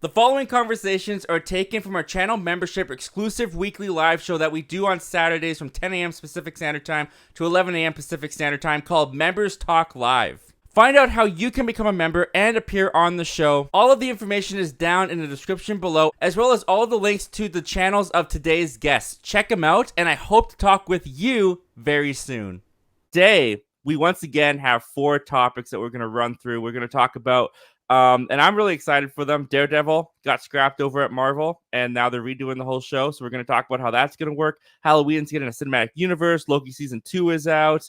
The following conversations are taken from our channel membership exclusive weekly live show that we do on Saturdays from 10 a.m. Pacific Standard Time to 11 a.m. Pacific Standard Time called Members Talk Live. Find out how you can become a member and appear on the show. All of the information is down in the description below, as well as all of the links to the channels of today's guests. Check them out, and I hope to talk with you very soon. Today, we once again have 4 topics that we're going to run through. We're going to talk about and I'm really excited for them. Daredevil got scrapped over at Marvel, and now they're redoing the whole show. So we're going to talk about how that's going to work. Halloween's getting a cinematic universe. Loki season 2 is out.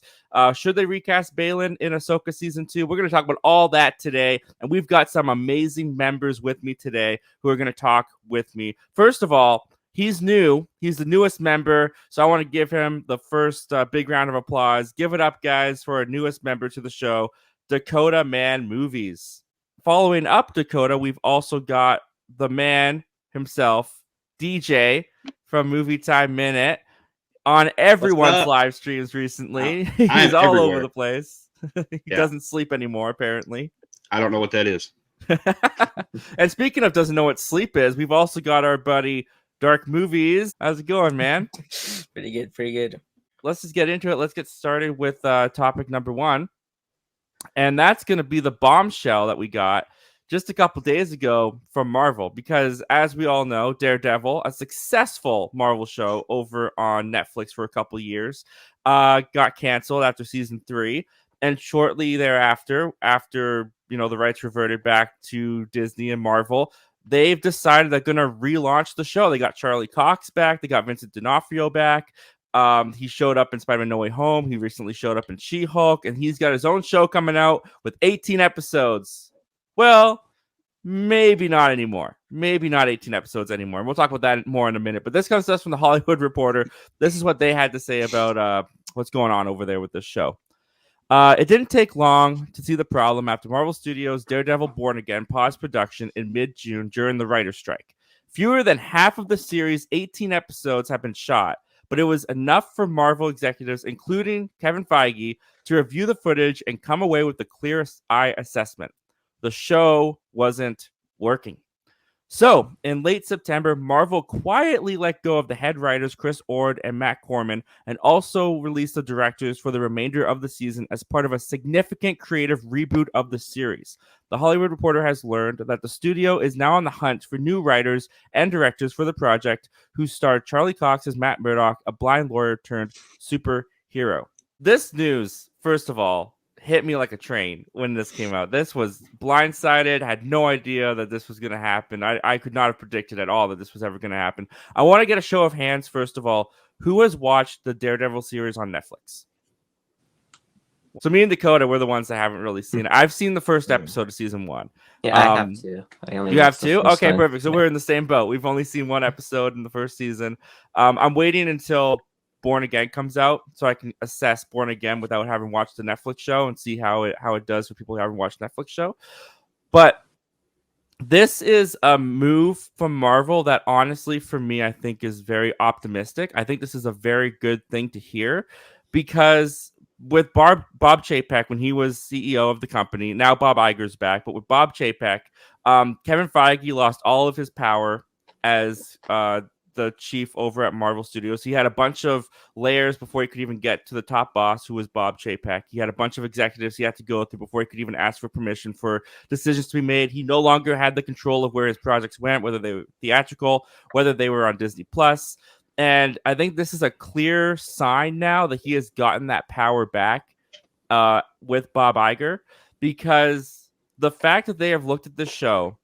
Should they recast Baylan in Ahsoka season 2? We're going to talk about all that today, and we've got some amazing members with me today who are going to talk with me. First of all, he's new. He's the newest member, so I want to give him the first big round of applause. Give it up, guys, for our newest member to the show, Dakotah Man Movies. Following up Dakotah, we've also got the man himself, DJ from Movie Time Minute, on everyone's live streams recently. He's all everywhere. Over the place. He doesn't sleep anymore, apparently. I don't know what that is. And speaking of doesn't know what sleep is, we've also got our buddy Dark Movies. How's it going, man? Pretty good, pretty good. Let's just get into it. Let's get started with topic number 1. And that's going to be the bombshell that we got just a couple days ago from Marvel. Because as we all know, Daredevil, a successful Marvel show over on Netflix for a couple years, got canceled after season 3. And shortly thereafter, after the rights reverted back to Disney and Marvel, they've decided they're going to relaunch the show. They got Charlie Cox back. They got Vincent D'Onofrio back. He showed up in Spider-Man No Way Home. He recently showed up in She-Hulk, and he's got his own show coming out with 18 episodes. Well, maybe not anymore. Maybe not 18 episodes anymore. We'll talk about that more in a minute. But this comes to us from the Hollywood Reporter. This is what they had to say about what's going on over there with this show. It didn't take long to see the problem after Marvel Studios' Daredevil Born Again paused production in mid-June during the writer's strike. Fewer than half of the series' 18 episodes have been shot, but it was enough for Marvel executives, including Kevin Feige, to review the footage and come away with the clearest eye assessment. The show wasn't working. So, in late September, Marvel quietly let go of the head writers Chris Ord and Matt Corman, and also released the directors for the remainder of the season as part of a significant creative reboot of the series. The Hollywood Reporter has learned that the studio is now on the hunt for new writers and directors for the project, who starred Charlie Cox as Matt Murdock, a blind lawyer turned superhero. This news, first of all, hit me like a train when this came out. This was blindsided. Had no idea that this was going to happen. I could not have predicted at all that this was ever going to happen. I want to get a show of hands, first of all. Who has watched the Daredevil series on Netflix? So me and Dakotah, we're the ones that haven't really seen it. I've seen the first episode of season 1. Yeah, I have to. You have to? Okay, perfect. So we're in the same boat. We've only seen 1 episode in the first season. I'm waiting until Born Again comes out so I can assess Born Again without having watched the Netflix show and see how it does for people who haven't watched Netflix show. But this is a move from Marvel that honestly for me I think is very optimistic. I think this is a very good thing to hear, because with Bob Chapek, when he was CEO of the company, now Bob Iger's back, but with Bob Chapek, Kevin Feige lost all of his power as the chief over at Marvel Studios. He had a bunch of layers before he could even get to the top boss, who was Bob Chapek. He had a bunch of executives he had to go through before he could even ask for permission for decisions to be made. He no longer had the control of where his projects went, whether they were theatrical, whether they were on Disney Plus. And I think this is a clear sign now that he has gotten that power back with Bob Iger, because the fact that they have looked at this show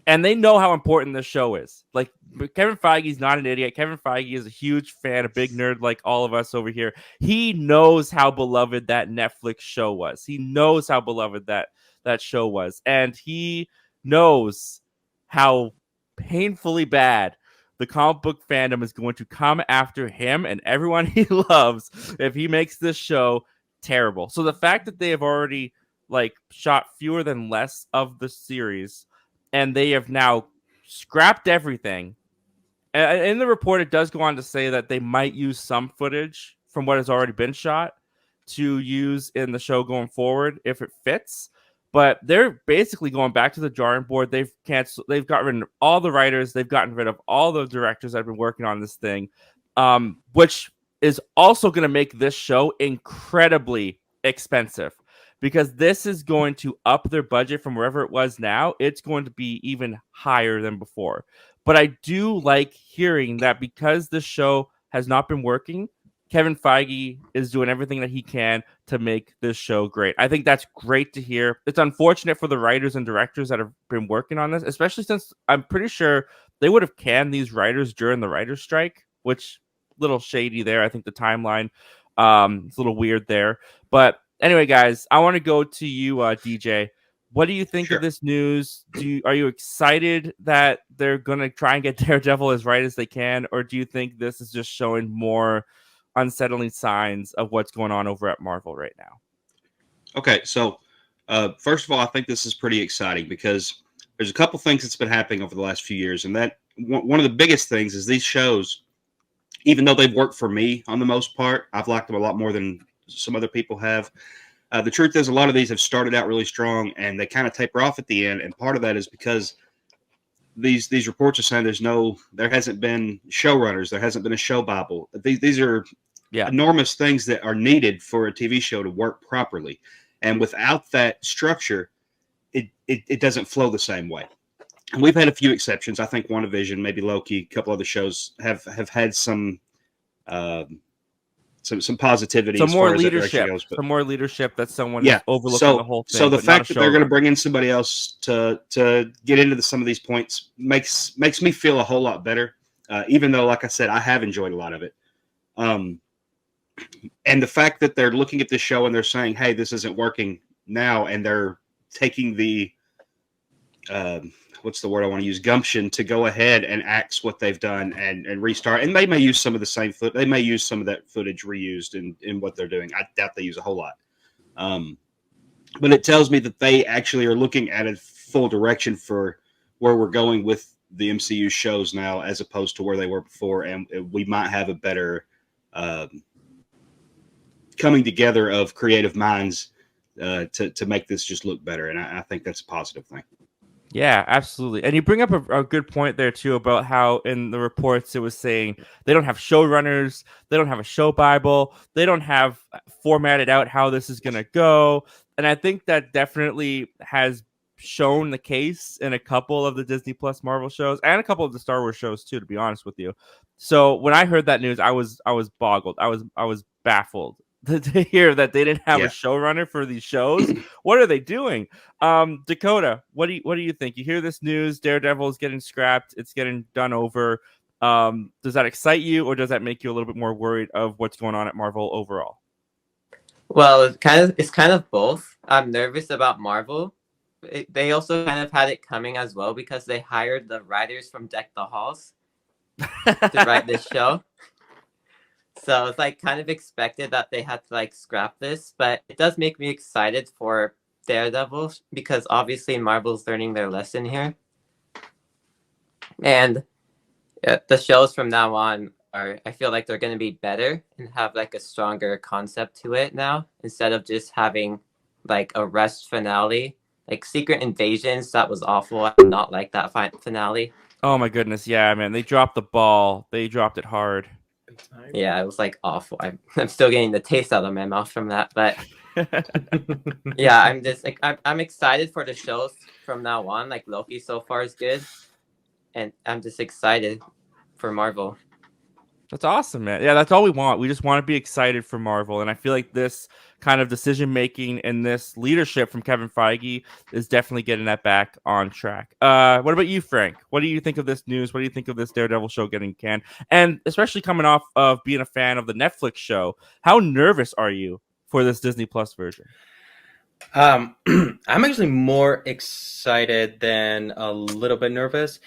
and they know how important this show is. Like, Kevin Feige's not an idiot. Kevin Feige is a huge fan, a big nerd like all of us over here. He knows how beloved that Netflix show was. He knows how beloved that show was. And he knows how painfully bad the comic book fandom is going to come after him and everyone he loves if he makes this show terrible. So the fact that they have already shot fewer than less of the series, and they have now scrapped everything. And in the report, it does go on to say that they might use some footage from what has already been shot to use in the show going forward if it fits. But they're basically going back to the drawing board. They've gotten rid of all the writers. They've gotten rid of all the directors that have been working on this thing, which is also going to make this show incredibly expensive, because this is going to up their budget from wherever it was now. It's going to be even higher than before. But I do like hearing that because the show has not been working, Kevin Feige is doing everything that he can to make this show great. I think that's great to hear. It's unfortunate for the writers and directors that have been working on this, especially since I'm pretty sure they would have canned these writers during the writer's strike, which little shady there. I think the timeline it's a little weird there. But anyway, guys, I want to go to you, DJ. What do you think of this news? Are you excited that they're going to try and get Daredevil as right as they can, or do you think this is just showing more unsettling signs of what's going on over at Marvel right now? Okay, so first of all, I think this is pretty exciting because there's a couple things that's been happening over the last few years, and that one of the biggest things is these shows, even though they've worked for me on the most part, I've liked them a lot more than some other people have. The truth is, a lot of these have started out really strong, and they kind of taper off at the end, and part of that is because these reports are saying there hasn't been showrunners, there hasn't been a show Bible. These are enormous things that are needed for a TV show to work properly, and without that structure, it doesn't flow the same way. And we've had a few exceptions. I think WandaVision, maybe Loki, a couple other shows have had some positivity, some more leadership, some more leadership that someone is overlooking the whole thing. So the fact that they're going to bring in somebody else to get into some of these points makes me feel a whole lot better. Even though, like I said, I have enjoyed a lot of it. And the fact that they're looking at this show and they're saying, "Hey, this isn't working now," and they're taking the what's the word I want to use? Gumption to go ahead and axe what they've done and restart. And they may use some of the same they may use some of that footage reused in what they're doing. I doubt they use a whole lot. But it tells me that they actually are looking at a full direction for where we're going with the MCU shows now, as opposed to where they were before. And we might have a better coming together of creative minds to make this just look better. And I think that's a positive thing. Yeah, absolutely. And you bring up a good point there, too, about how in the reports it was saying they don't have showrunners, they don't have a show Bible, they don't have formatted out how this is going to go. And I think that definitely has shown the case in a couple of the Disney Plus Marvel shows and a couple of the Star Wars shows, too, to be honest with you. So when I heard that news, I was boggled. I was baffled to hear that they didn't have a showrunner for these shows. What are they doing? Dakotah, what do you think? You hear this news, Daredevil is getting scrapped, it's getting done over. Does that excite you, or does that make you a little bit more worried of what's going on at Marvel overall? Well, it's kind of both. I'm nervous about Marvel. They also kind of had it coming as well, because they hired the writers from Deck the Halls to write this show. So it's like kind of expected that they had to like scrap this, but it does make me excited for Daredevil, because obviously Marvel's learning their lesson here. And the shows from now on I feel like they're going to be better and have like a stronger concept to it now, instead of just having like a rushed finale. Like Secret Invasions, that was awful. I did not like that finale. Oh my goodness, yeah, man. They dropped the ball. They dropped it hard. Yeah, it was like awful. I'm still getting the taste out of my mouth from that, but yeah, I'm just like I'm excited for the shows from now on. Like Loki so far is good, and I'm just excited for Marvel. That's awesome, man. Yeah, that's all we want. We just want to be excited for Marvel, and I feel like this kind of decision making and this leadership from Kevin Feige is definitely getting that back on track. What about you, Frank? What do you think of this news? What do you think of this Daredevil show getting canned? And especially coming off of being a fan of the Netflix show, how nervous are you for this Disney Plus version? I'm actually more excited than a little bit nervous.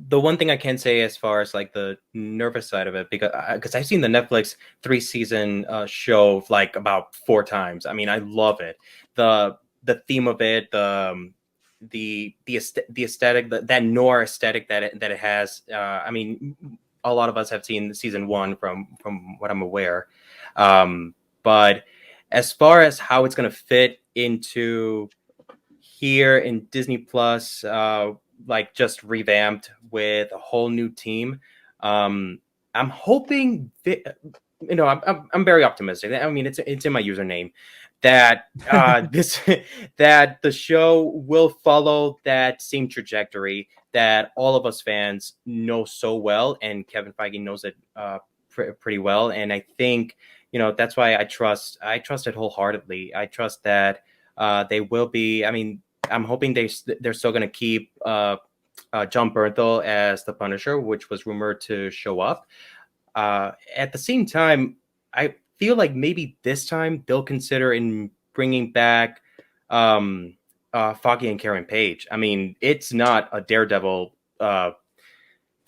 The one thing I can say as far as like the nervous side of it, because I've seen the Netflix 3-season show like about 4 times. I mean, I love it. The theme of it, the aesthetic, that noir aesthetic that it has. I mean, a lot of us have seen season 1 from what I'm aware. But as far as how it's going to fit into here in Disney Plus, like just revamped with a whole new team. I'm hoping I'm very optimistic. I mean, it's in my username that that the show will follow that same trajectory that all of us fans know so well, and Kevin Feige knows it pretty well. And I think that's why I trust it wholeheartedly. I trust that they will be. I mean, I'm hoping they're still going to keep John Bernthal as the Punisher, which was rumored to show up. At the same time, I feel like maybe this time they'll consider in bringing back Foggy and Karen Page. I mean, it's not a Daredevil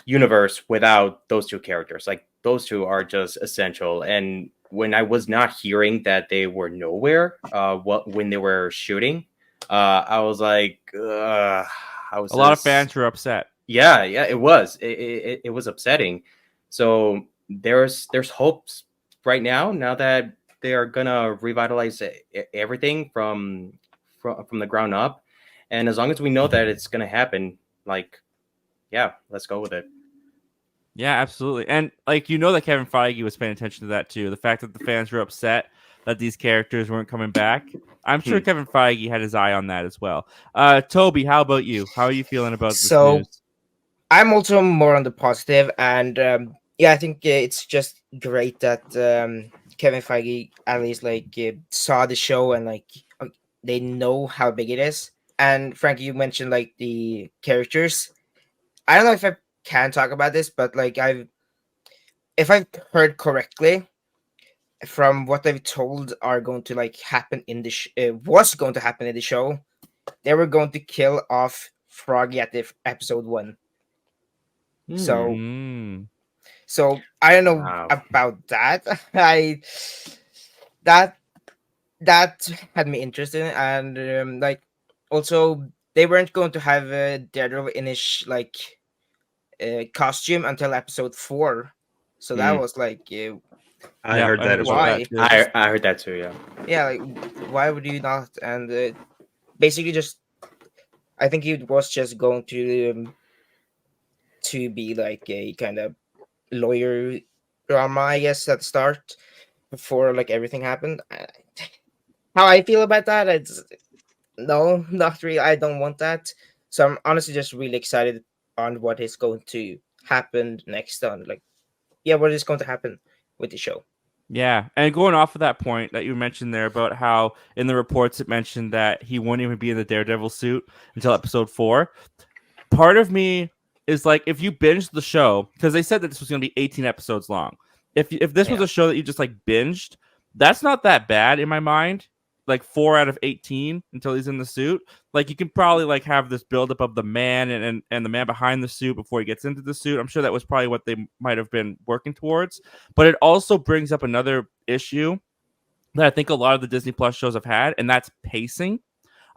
universe without those two characters. Like, those two are just essential. And when I was not hearing that they were nowhere when they were shooting, I was like, a lot of fans were upset. Yeah, it was. It was upsetting. So there's hopes right now that they are gonna revitalize everything from the ground up, and as long as we know that it's gonna happen, like, yeah, let's go with it. Yeah, absolutely. And like, that Kevin Feige was paying attention to that too. The fact that the fans were upset that these characters weren't coming back. I'm sure Kevin Feige had his eye on that as well. Toby, how about you? How are you feeling about this news? I'm also more on the positive, and I think it's just great that Kevin Feige at least saw the show and they know how big it is. And Frankie, you mentioned like the characters. I don't know if I can talk about this, but if I've heard correctly, from what they've told are going to happen in the was going to happen in the show, they were going to kill off Froggy at the episode 1. So I don't know about that. That had me interested, and also they weren't going to have a Daredevil in his costume until episode 4. So that was I heard that as well. Why? I heard that too. Yeah. Yeah, why would you not? And basically, I think it was just going to be like a kind of lawyer drama, I guess, at the start before everything happened. How I feel about that, it's no, not really. I don't want that. So I'm honestly just really excited on what is going to happen next on what is going to happen with the show. Yeah, and going off of that point that you mentioned there about how in the reports it mentioned that he wouldn't even be in the Daredevil suit until episode 4. Part of me is if you binge the show, because they said that this was going to be 18 episodes long. If this was a show that you just binged, that's not that bad in my mind. 4 out of 18 until he's in the suit. You can probably have this buildup of the man and the man behind the suit before he gets into the suit. I'm sure that was probably what they might have been working towards. But it also brings up another issue that I think a lot of the Disney Plus shows have had, and that's pacing.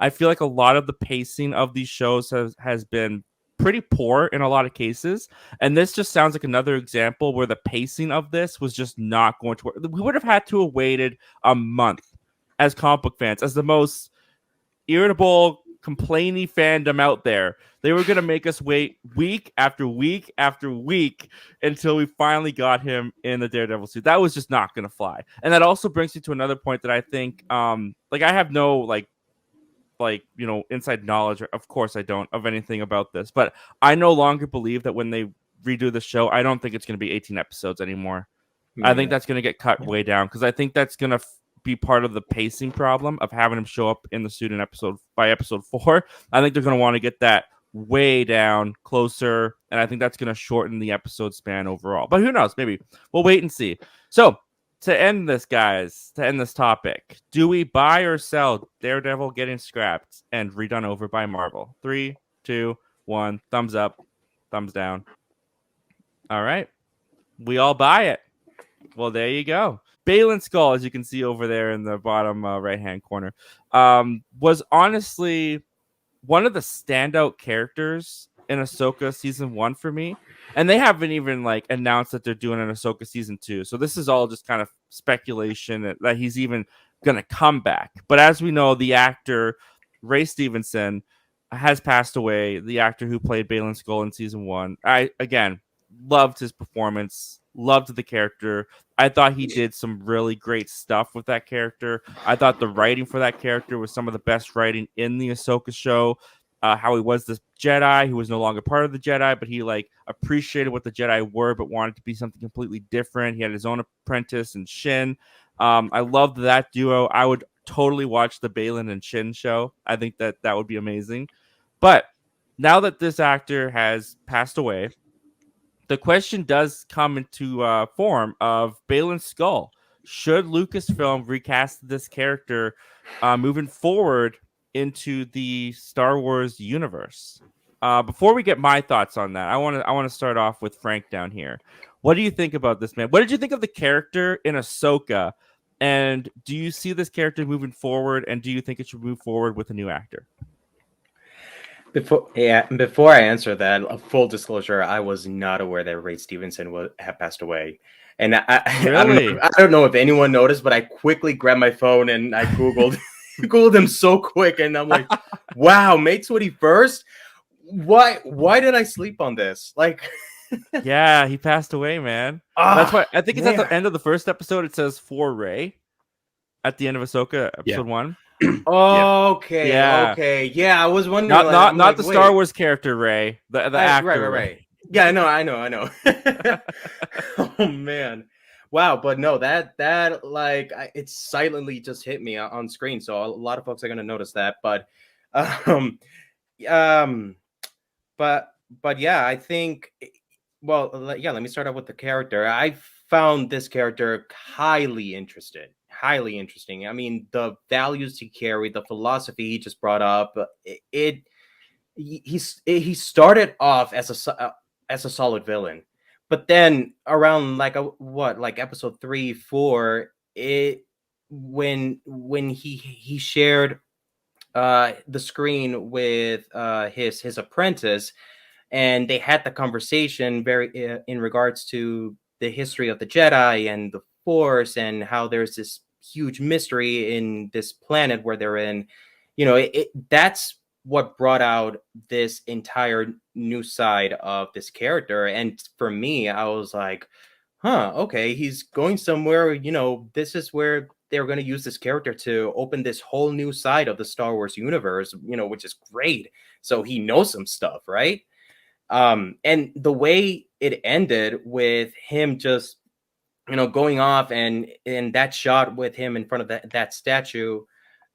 I feel like a lot of the pacing of these shows has been pretty poor in a lot of cases, and this just sounds like another example where the pacing of this was just not going to work. We would have had to have waited a month as comic book fans, as the most irritable, complaining fandom out there. They were going to make us wait week after week after week until we finally got him in the Daredevil suit. That was just not going to fly. And that also brings me to another point that I think, I have no inside knowledge, of course I don't, of anything about this, but I no longer believe that when they redo the show, I don't think it's going to be 18 episodes anymore. Yeah. I think that's going to get cut way down, because I think that's going to be part of the pacing problem of having him show up in the suit in episode 4. I think they're going to want to get that way down closer, and I think that's going to shorten the episode span overall. But who knows? Maybe we'll wait and see. So to end this, guys, to end this topic, do we buy or sell Daredevil getting scrapped and redone over by Marvel? 3, 2, 1. Thumbs up, thumbs down. All right. We all buy it. Well, there you go. Baylan Skoll, as you can see over there in the bottom right-hand corner, was honestly one of the standout characters in Ahsoka season 1 for me. And they haven't even announced that they're doing an Ahsoka season 2. So this is all just kind of speculation that he's even going to come back. But as we know, the actor Ray Stevenson has passed away. The actor who played Baylan Skoll in season 1. I again loved his performance, loved the character. I thought he did some really great stuff with that character. I thought the writing for that character was some of the best writing in the Ahsoka show. How he was this Jedi who was no longer part of the Jedi, but he like appreciated what the Jedi were, but wanted to be something completely different. He had his own apprentice and Shin. I loved that duo. I would totally watch the Baylan and Shin show. I think that would be amazing. But now that this actor has passed away, the question does come into form of Baylan Skoll. Should Lucasfilm recast this character moving forward into the Star Wars universe? Before we get my thoughts on that, I want to start off with Frank down here. What do you think about this, man? What did you think of the character in Ahsoka? And do you see this character moving forward? And do you think it should move forward with a new actor? Before I answer that, a full disclosure, I was not aware that Ray Stevenson had passed away. And Really? I don't know if anyone noticed, but I quickly grabbed my phone and I Googled Googled him so quick, and I'm like, wow, May 21st? Why did I sleep on this? Like, yeah, he passed away, man. That's why I think it's at the end of the first episode. It says for Ray at the end of Ahsoka episode 1. Okay. Yeah. Okay. Yeah, I was wondering. Not like, the Star Wars character Ray, the actor. Right. Yeah, I know. Oh man. Wow, but no, that like it silently just hit me on screen, so a lot of folks are gonna notice that. But yeah, I think. Well, yeah. Let me start out with the character. I found this character highly interesting. I mean, the values he carried, the philosophy he just brought up. He started off as a solid villain. But then around like episode 3, 4, when he shared the screen with his apprentice, and they had the conversation very in regards to the history of the Jedi and the Force, and how there's this huge mystery in this planet where they're in. You know, that's what brought out this entire new side of this character. And for me, I was like, okay, he's going somewhere. You know, this is where they're going to use this character to open this whole new side of the Star Wars universe, you know, which is great. So he knows some stuff, right? And the way it ended with him just, you know, going off, and in that shot with him in front of that statue,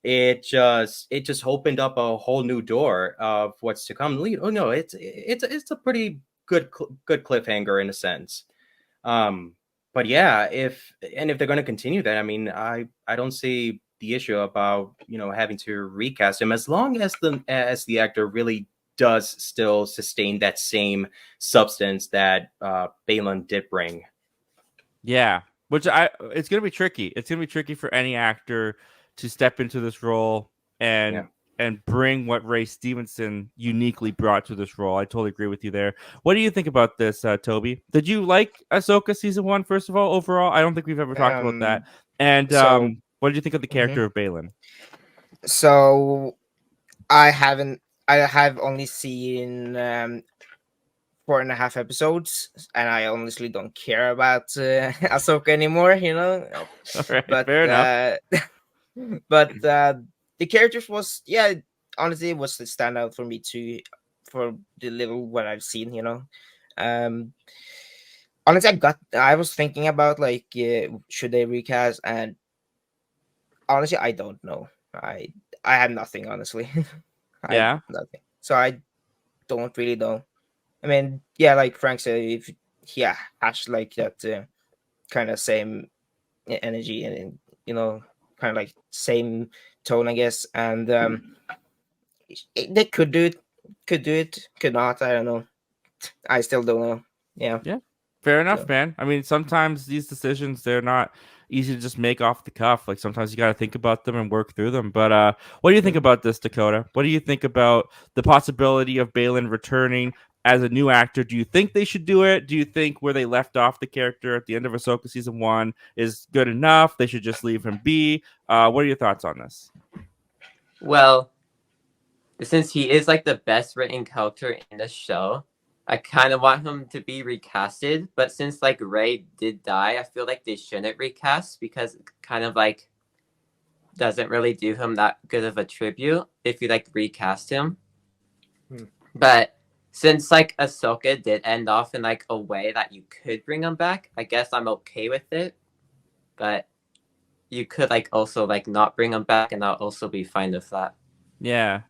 it just opened up a whole new door of what's to come. Oh no, it's a pretty good cliffhanger in a sense. But yeah, if they're going to continue that, I mean, I don't see the issue about, you know, having to recast him, as long as the actor really does still sustain that same substance that Baylan did bring. Yeah, it's going to be tricky. It's going to be tricky for any actor to step into this role and bring what Ray Stevenson uniquely brought to this role. I totally agree with you there. What do you think about this, Toby? Did you like Ahsoka season 1, first of all, overall? I don't think we've ever talked about that. And what did you think of the character of Baylan? So I have only seen 4.5 episodes, and I honestly don't care about Ahsoka anymore, you know. All right, but fair enough. But the characters was, honestly, it was the standout for me too, for the little what I've seen, you know. Honestly, I was thinking about like, should they recast, and honestly, I don't know. I have nothing, honestly. Nothing. So I don't really know. I mean, yeah, like Frank said, if has like that kind of same energy and you know, kind of like same tone, I guess. And they could do it, could not. I don't know. I still don't know. Yeah. Fair enough, man. I mean, sometimes these decisions, they're not easy to just make off the cuff. Like sometimes you got to think about them and work through them. But what do you think about this, Dakotah? What do you think about the possibility of Baylan returning as a new actor? Do you think they should do it? Do you think where they left off the character at the end of Ahsoka season 1 is good enough? They should just leave him be. What are your thoughts on this? Well, since he is like the best written character in the show, I kind of want him to be recasted. But since like Ray did die, I feel like they shouldn't recast because it kind of like doesn't really do him that good of a tribute if you like recast him. But since like Ahsoka did end off in like a way that you could bring him back, I guess I'm okay with it. But you could like also like not bring him back, and I'll also be fine with that. Yeah.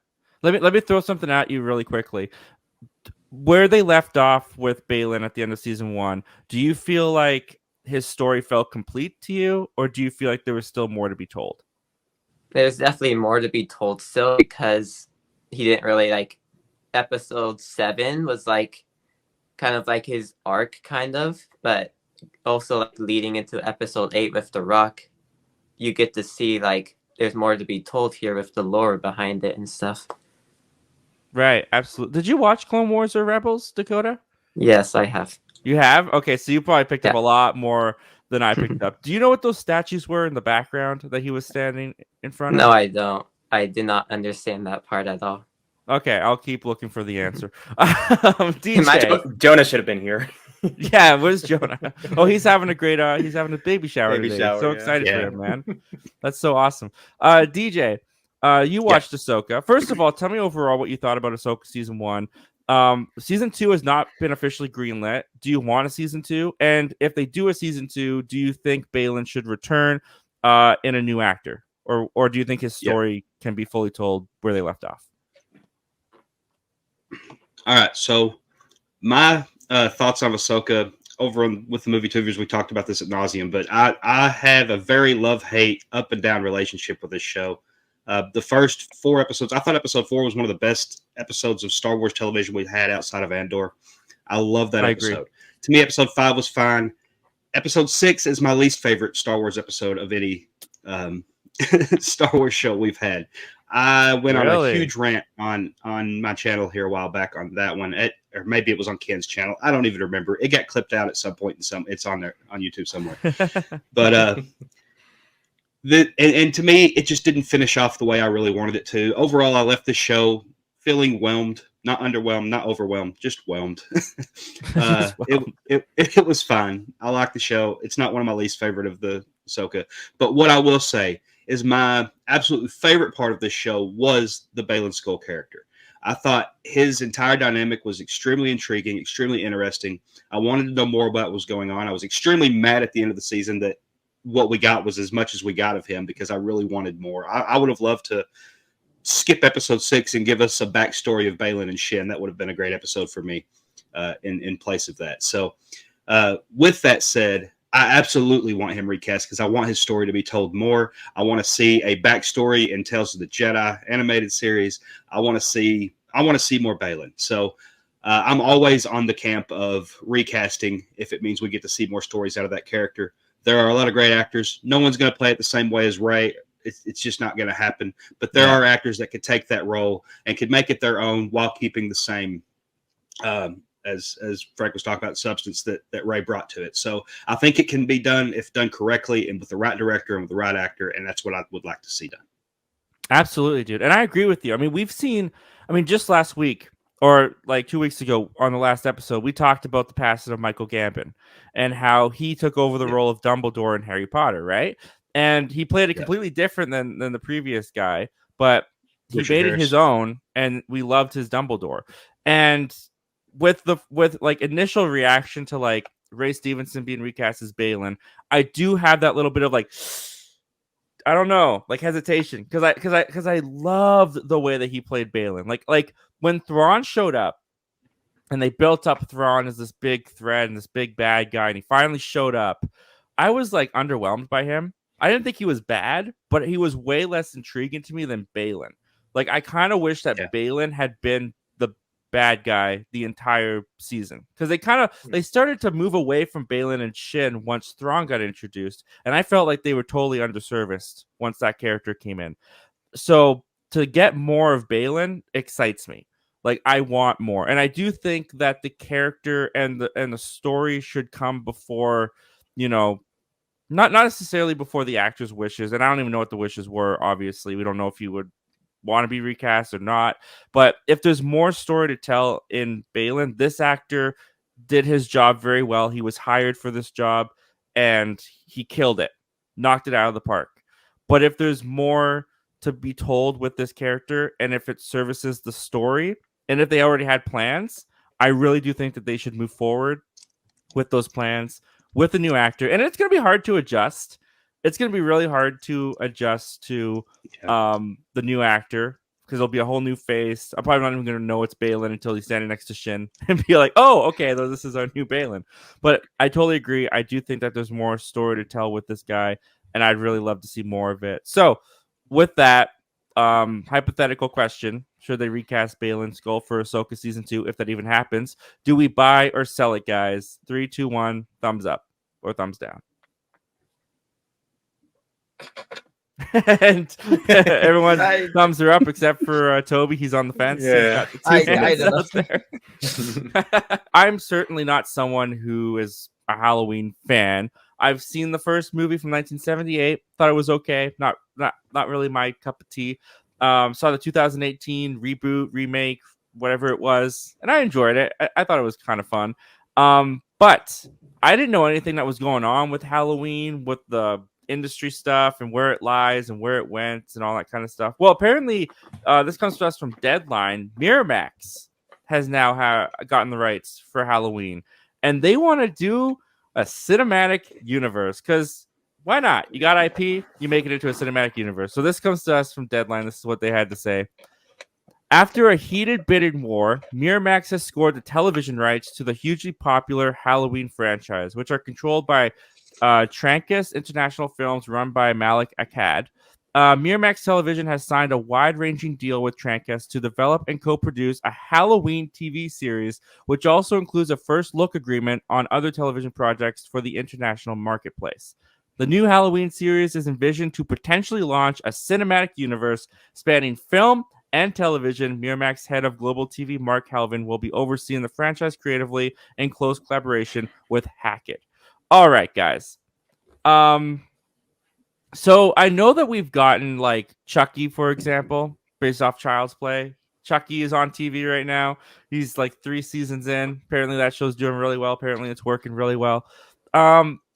Let me throw something at you really quickly. Where they left off with Baylan at the end of season 1, do you feel like his story felt complete to you, or do you feel like there was still more to be told? There's definitely more to be told still because he didn't really like episode 7 was like kind of like his arc kind of, but also like leading into episode 8 with The Rock, you get to see like there's more to be told here with the lore behind it and stuff. Right, absolutely. Did you watch Clone Wars or Rebels, Dakotah? Yes, I have. You have? Okay, so you probably picked up Yeah. a lot more than I picked up. Do you know what those statues were in the background that he was standing in front of? No, I don't. I did not understand that part at all. Okay, I'll keep looking for the answer. Imagine- DJ. Jonah should have been here. Yeah, where's Jonah? Oh, he's having a great he's having a baby shower Baby today. shower, So yeah. excited Yeah. for him, man. That's so awesome. DJ, you watched Ahsoka. First of all, tell me overall what you thought about Ahsoka season 1. Season 2 has not been officially greenlit. Do you want a season 2? And if they do a season 2, do you think Baylan should return in a new actor? Or do you think his story can be fully told where they left off? All right, so my thoughts on Ahsoka with the movie Tubers, we talked about this ad nauseum, but I have a very love-hate, up and down relationship with this show. The first 4 episodes, I thought episode 4 was one of the best episodes of Star Wars television we've had outside of Andor. I love that episode. Agree. To me, episode 5 was fine. Episode 6 is my least favorite Star Wars episode of any Star Wars show we've had. I went on a huge rant on my channel here a while back on that one, or maybe it was on Ken's channel. I don't even remember. It got clipped out at some point. It's on there on YouTube somewhere. But and to me, it just didn't finish off the way I really wanted it to. Overall, I left the show feeling whelmed, not underwhelmed, not overwhelmed, just whelmed. It was fine. I like the show. It's not one of my least favorite of the Ahsoka. But what I will say is my absolute favorite part of this show was the Baylan Skoll character. I thought his entire dynamic was extremely intriguing, extremely interesting. I wanted to know more about what was going on. I was extremely mad at the end of the season that what we got was as much as we got of him because I really wanted more. I would have loved to skip episode 6 and give us a backstory of Baylan and Shin. That would have been a great episode for me in place of that. So with that said, I absolutely want him recast because I want his story to be told more. I want to see a backstory in Tales of the Jedi animated series. I want to see more Baylan. So I'm always on the camp of recasting if it means we get to see more stories out of that character. There are a lot of great actors. No one's going to play it the same way as Ray. It's just not going to happen. But there are actors that could take that role and could make it their own while keeping the same as Frank was talking about, substance that Ray brought to it. So I think it can be done if done correctly and with the right director and with the right actor, and that's what I would like to see done. Absolutely, dude. And I agree with you. I mean, just last week or like 2 weeks ago on the last episode, we talked about the passing of Michael Gambon and how he took over the role of Dumbledore in Harry Potter, right? And he played it completely different than the previous guy, but he made it his own, and we loved his Dumbledore. And with like initial reaction to like Ray Stevenson being recast as Baylan, I do have that little bit of like, I don't know, like hesitation because I loved the way that he played Baylan. Like when Thrawn showed up and they built up Thrawn as this big threat and this big bad guy, and he finally showed up, I was like underwhelmed by him. I didn't think he was bad, but he was way less intriguing to me than Baylan. Like I kind of wish that Baylan had been the bad guy the entire season because they started to move away from Baylan and Shin once Thrawn got introduced, and I felt like they were totally underserviced once that character came in. So to get more of Baylan excites me. Like I want more, and I do think that the character and the story should come before, not necessarily before the actor's wishes. And I don't even know what the wishes were. Obviously, we don't know if he would want to be recast or not. But if there's more story to tell in Baylan, this actor did his job very well. He was hired for this job and he killed it, knocked it out of the park. But if there's more to be told with this character, and if it services the story, and if they already had plans, I really do think that they should move forward with those plans with a new actor. And it's going to be hard to adjust. It's going to be really hard to adjust to the new actor, because there'll be a whole new face. I'm probably not even going to know it's Baylan until he's standing next to Shin and be like, oh, okay, this is our new Baylan. But I totally agree. I do think that there's more story to tell with this guy, and I'd really love to see more of it. So with that, hypothetical question: should they recast Baylan Skoll for Ahsoka season 2? If that even happens, do we buy or sell it, guys? 3, 2, 1, thumbs up or thumbs down. And everyone thumbs are up except for Toby. He's on the fence. Yeah. I don't know. I'm certainly not someone who is a Halloween fan. I've seen the first movie from 1978. Thought it was okay. Not really my cup of tea. Saw the 2018 reboot, remake, whatever it was, and I enjoyed it. I thought it was kind of fun. But I didn't know anything that was going on with Halloween, with the industry stuff and where it lies and where it went and all that kind of stuff. Well, apparently, this comes to us from Deadline. Miramax has now gotten the rights for Halloween, and they want to do a cinematic universe, because why not? You got IP, you make it into a cinematic universe. So this comes to us from Deadline. This is what they had to say. After a heated bidding war, Miramax has scored the television rights to the hugely popular Halloween franchise, which are controlled by Trancas International Films, run by Malik Akkad. Miramax Television has signed a wide-ranging deal with Trancas to develop and co-produce a Halloween TV series, which also includes a first-look agreement on other television projects for the international marketplace. The new Halloween series is envisioned to potentially launch a cinematic universe spanning film and television. Miramax head of global TV, Mark Halvin, will be overseeing the franchise creatively in close collaboration with Hackett. All right, guys. So I know that we've gotten like Chucky, for example, based off Child's Play. Chucky is on TV right now. He's like 3 seasons in. Apparently that show's doing really well. Apparently it's working really well.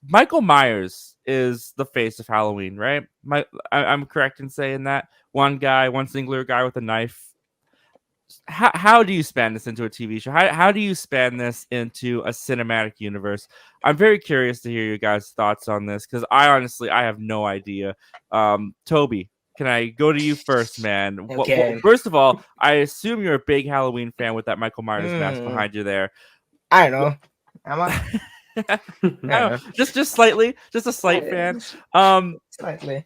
Michael Myers is the face of Halloween, right? I'm correct in saying that? One singular guy with a knife. How do you span this into a TV show? How do you span this into a cinematic universe? I'm very curious to hear your guys' thoughts on this, because I have no idea. Toby, can I go to you first, man? Okay. First of all, I assume you're a big Halloween fan with that Michael Myers mask behind you there. I don't know. Am I? I don't know. Just slightly, just a slight fan. Slightly.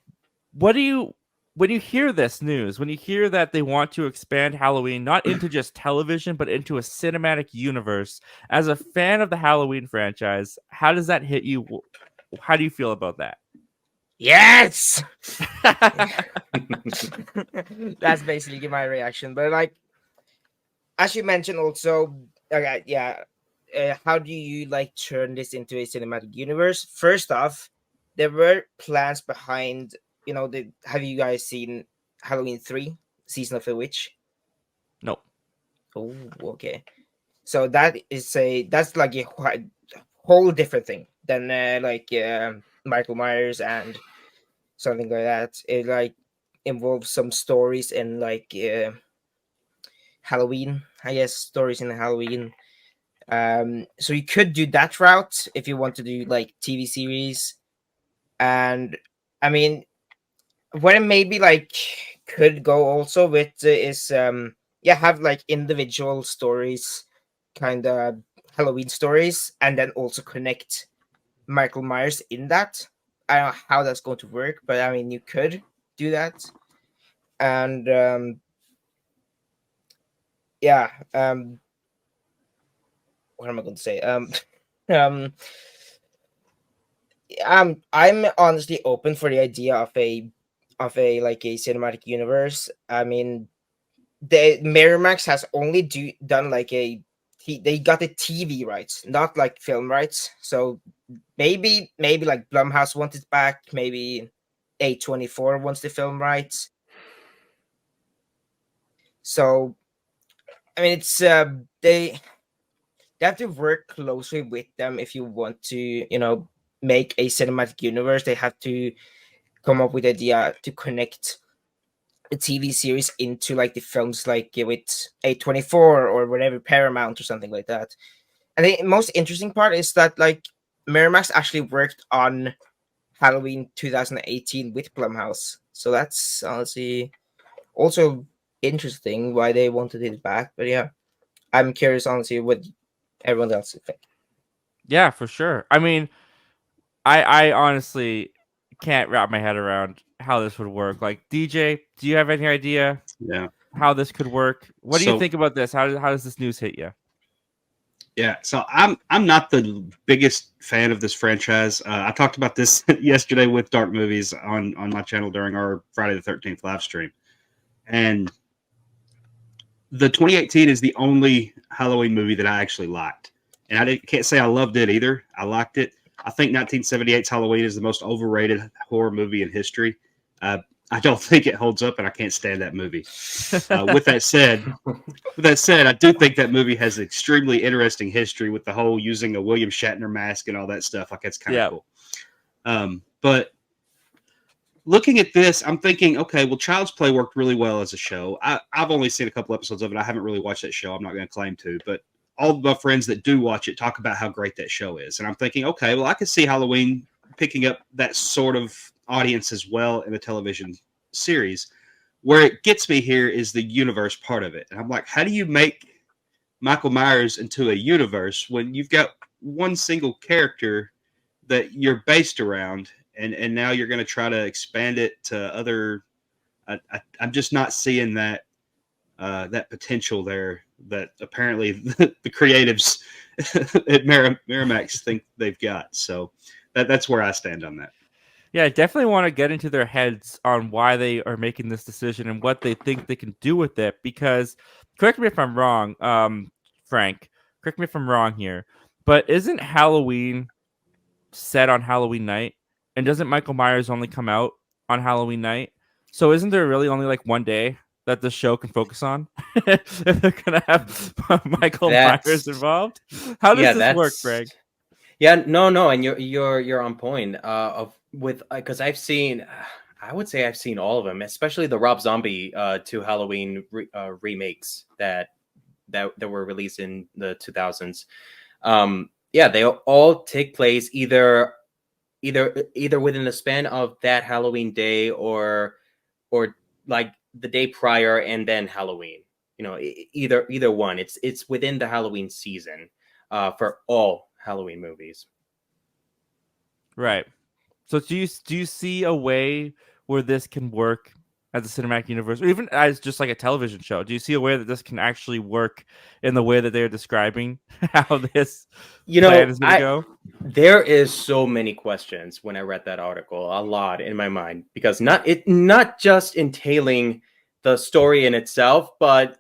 What do you, when you hear this news, when you hear that they want to expand Halloween not into just television but into a cinematic universe, as a fan of the Halloween franchise, how does that hit you? How do you feel about that? Yes. That's basically my reaction. But like, as you mentioned, also, okay, yeah. How do you like turn this into a cinematic universe? First off, there were plans behind, have you guys seen Halloween 3, Season of the Witch? No. Oh, okay. So that's like a whole different thing than Michael Myers and something like that. It like involves some stories in like Halloween, I guess, stories in Halloween. So you could do that route if you want to do like TV series. And I mean, what it maybe like could go also with is have like individual stories, kind of Halloween stories, and then also connect Michael Myers in that. I don't know how that's going to work, but I mean, you could do that. And what am I going to say? I'm honestly open for the idea of a like a cinematic universe. I mean, the Miramax has only done like they got the TV rights, not like film rights. So maybe like Blumhouse wants it back. Maybe A24 wants the film rights. So I mean, it's they have to work closely with them if you want to, make a cinematic universe. They have to come up with idea to connect a TV series into like the films, like with A24 or whatever, Paramount or something like that. And the most interesting part is that like Miramax actually worked on Halloween 2018 with Blumhouse, so that's honestly also interesting why they wanted it back. But yeah, I'm curious honestly what everyone else think. Yeah, for sure. I mean, I honestly can't wrap my head around how this would work. Like, DJ, do you have any idea Yeah. how this could work? What do you So- think about this? How does this news hit you? Yeah, so I'm not the biggest fan of this franchise. I talked about this yesterday with Dark Movies on my channel during our Friday the 13th live stream, and the 2018 is the only Halloween movie that I actually liked, and can't say I loved it either. I liked it. I think 1978's Halloween is the most overrated horror movie in history. I don't think it holds up, and I can't stand that movie. With that said, I do think that movie has extremely interesting history with the whole using a William Shatner mask and all that stuff. Like, that's kind of cool. But looking at this, I'm thinking, okay, well, Child's Play worked really well as a show. I've only seen a couple episodes of it. I haven't really watched that show. I'm not going to claim to, but all of my friends that do watch it talk about how great that show is. And I'm thinking, okay, well, I could see Halloween picking up that sort of audience as well in a television series. Where it gets me here is the universe part of it. And I'm like, how do you make Michael Myers into a universe when you've got one single character that you're based around, and now you're going to try to expand it to other... I'm just not seeing that that potential there that apparently the creatives at Miramax think they've got. So that's where I stand on that. Yeah, I definitely want to get into their heads on why they are making this decision and what they think they can do with it. Because, correct me if I'm wrong, Frank, correct me if I'm wrong here, but isn't Halloween set on Halloween night? And doesn't Michael Myers only come out on Halloween night? So isn't there really only like one day that the show can focus on if they're going to have Michael Myers involved? How does this work, Greg? Yeah, no, and you're on point. Because I've seen, I would say I've seen all of them, especially the Rob Zombie 2 Halloween remakes that were released in the 2000s. Yeah, they all take place either within the span of that Halloween day or like the day prior and then Halloween. Either one. It's within the Halloween season for all Halloween movies. Right. So do you see a way where this can work as a cinematic universe, or even as just like a television show? Do you see a way that this can actually work in the way that they're describing how this plan is going to go? There is so many questions when I read that article, a lot in my mind, because not just entailing the story in itself, but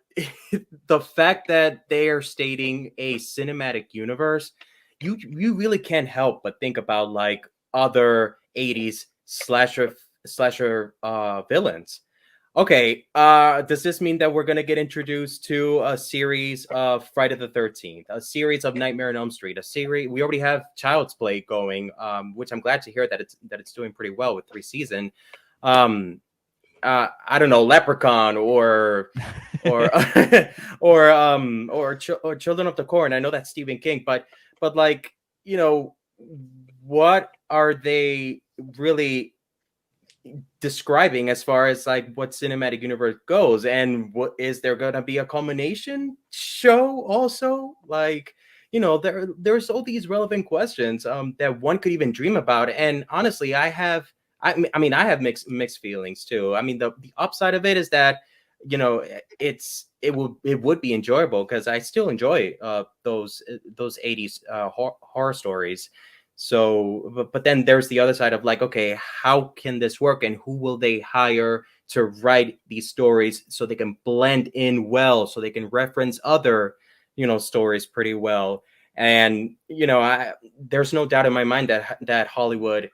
the fact that they are stating a cinematic universe. You really can't help but think about like other 80s slasher villains. Okay, does this mean that we're going to get introduced to a series of Friday the 13th, a series of Nightmare on Elm Street, a series? We already have Child's Play going, which I'm glad to hear that it's doing pretty well with 3 seasons. I don't know, Leprechaun or Children of the Corn. I know that's Stephen King, but like, what are they really describing as far as like what cinematic universe goes? And what is there gonna be a culmination show also? Like, there's all these relevant questions that one could even dream about. And honestly, I have mixed feelings too. I mean, the upside of it is that it would be enjoyable because I still enjoy those 80s horror stories. So, but then there's the other side of like, okay, how can this work, and who will they hire to write these stories so they can blend in well, so they can reference other, stories pretty well. And there's no doubt in my mind that Hollywood,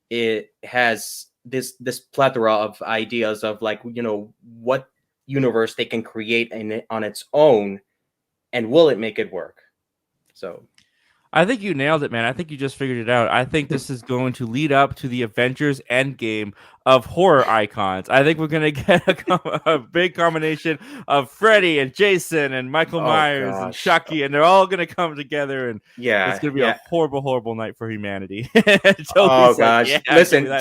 it has this plethora of ideas of like, what universe they can create on its own, and will it make it work? So I think you nailed it, man. I think you just figured it out. I think this is going to lead up to the Avengers Endgame of horror icons. I think we're going to get a big combination of Freddy and Jason and Michael Myers and Chucky, and they're all going to come together, and it's going to be a horrible, horrible night for humanity. Gosh. Yeah, listen,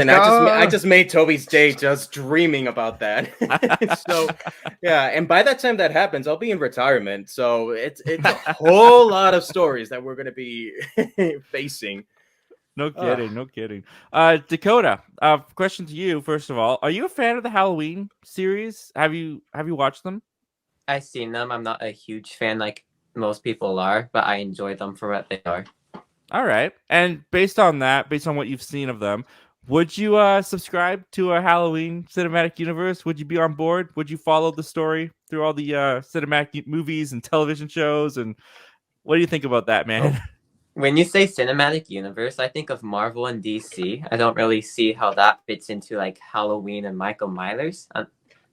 I just made Toby's day just dreaming about that. So, yeah, and by that time that happens, I'll be in retirement. So it's a whole lot of stories that we're going to be facing. No kidding. Dakotah, question to you first of all. Are you a fan of the Halloween series? Have you watched them? I've seen them. I'm not a huge fan like most people are, but I enjoy them for what they are. All right. And based on what you've seen of them, would you subscribe to a Halloween cinematic universe? Would you be on board? Would you follow the story through all the cinematic movies and television shows? And what do you think about that, man? When you say cinematic universe, I think of Marvel and DC. I don't really see how that fits into like Halloween and Michael Myers.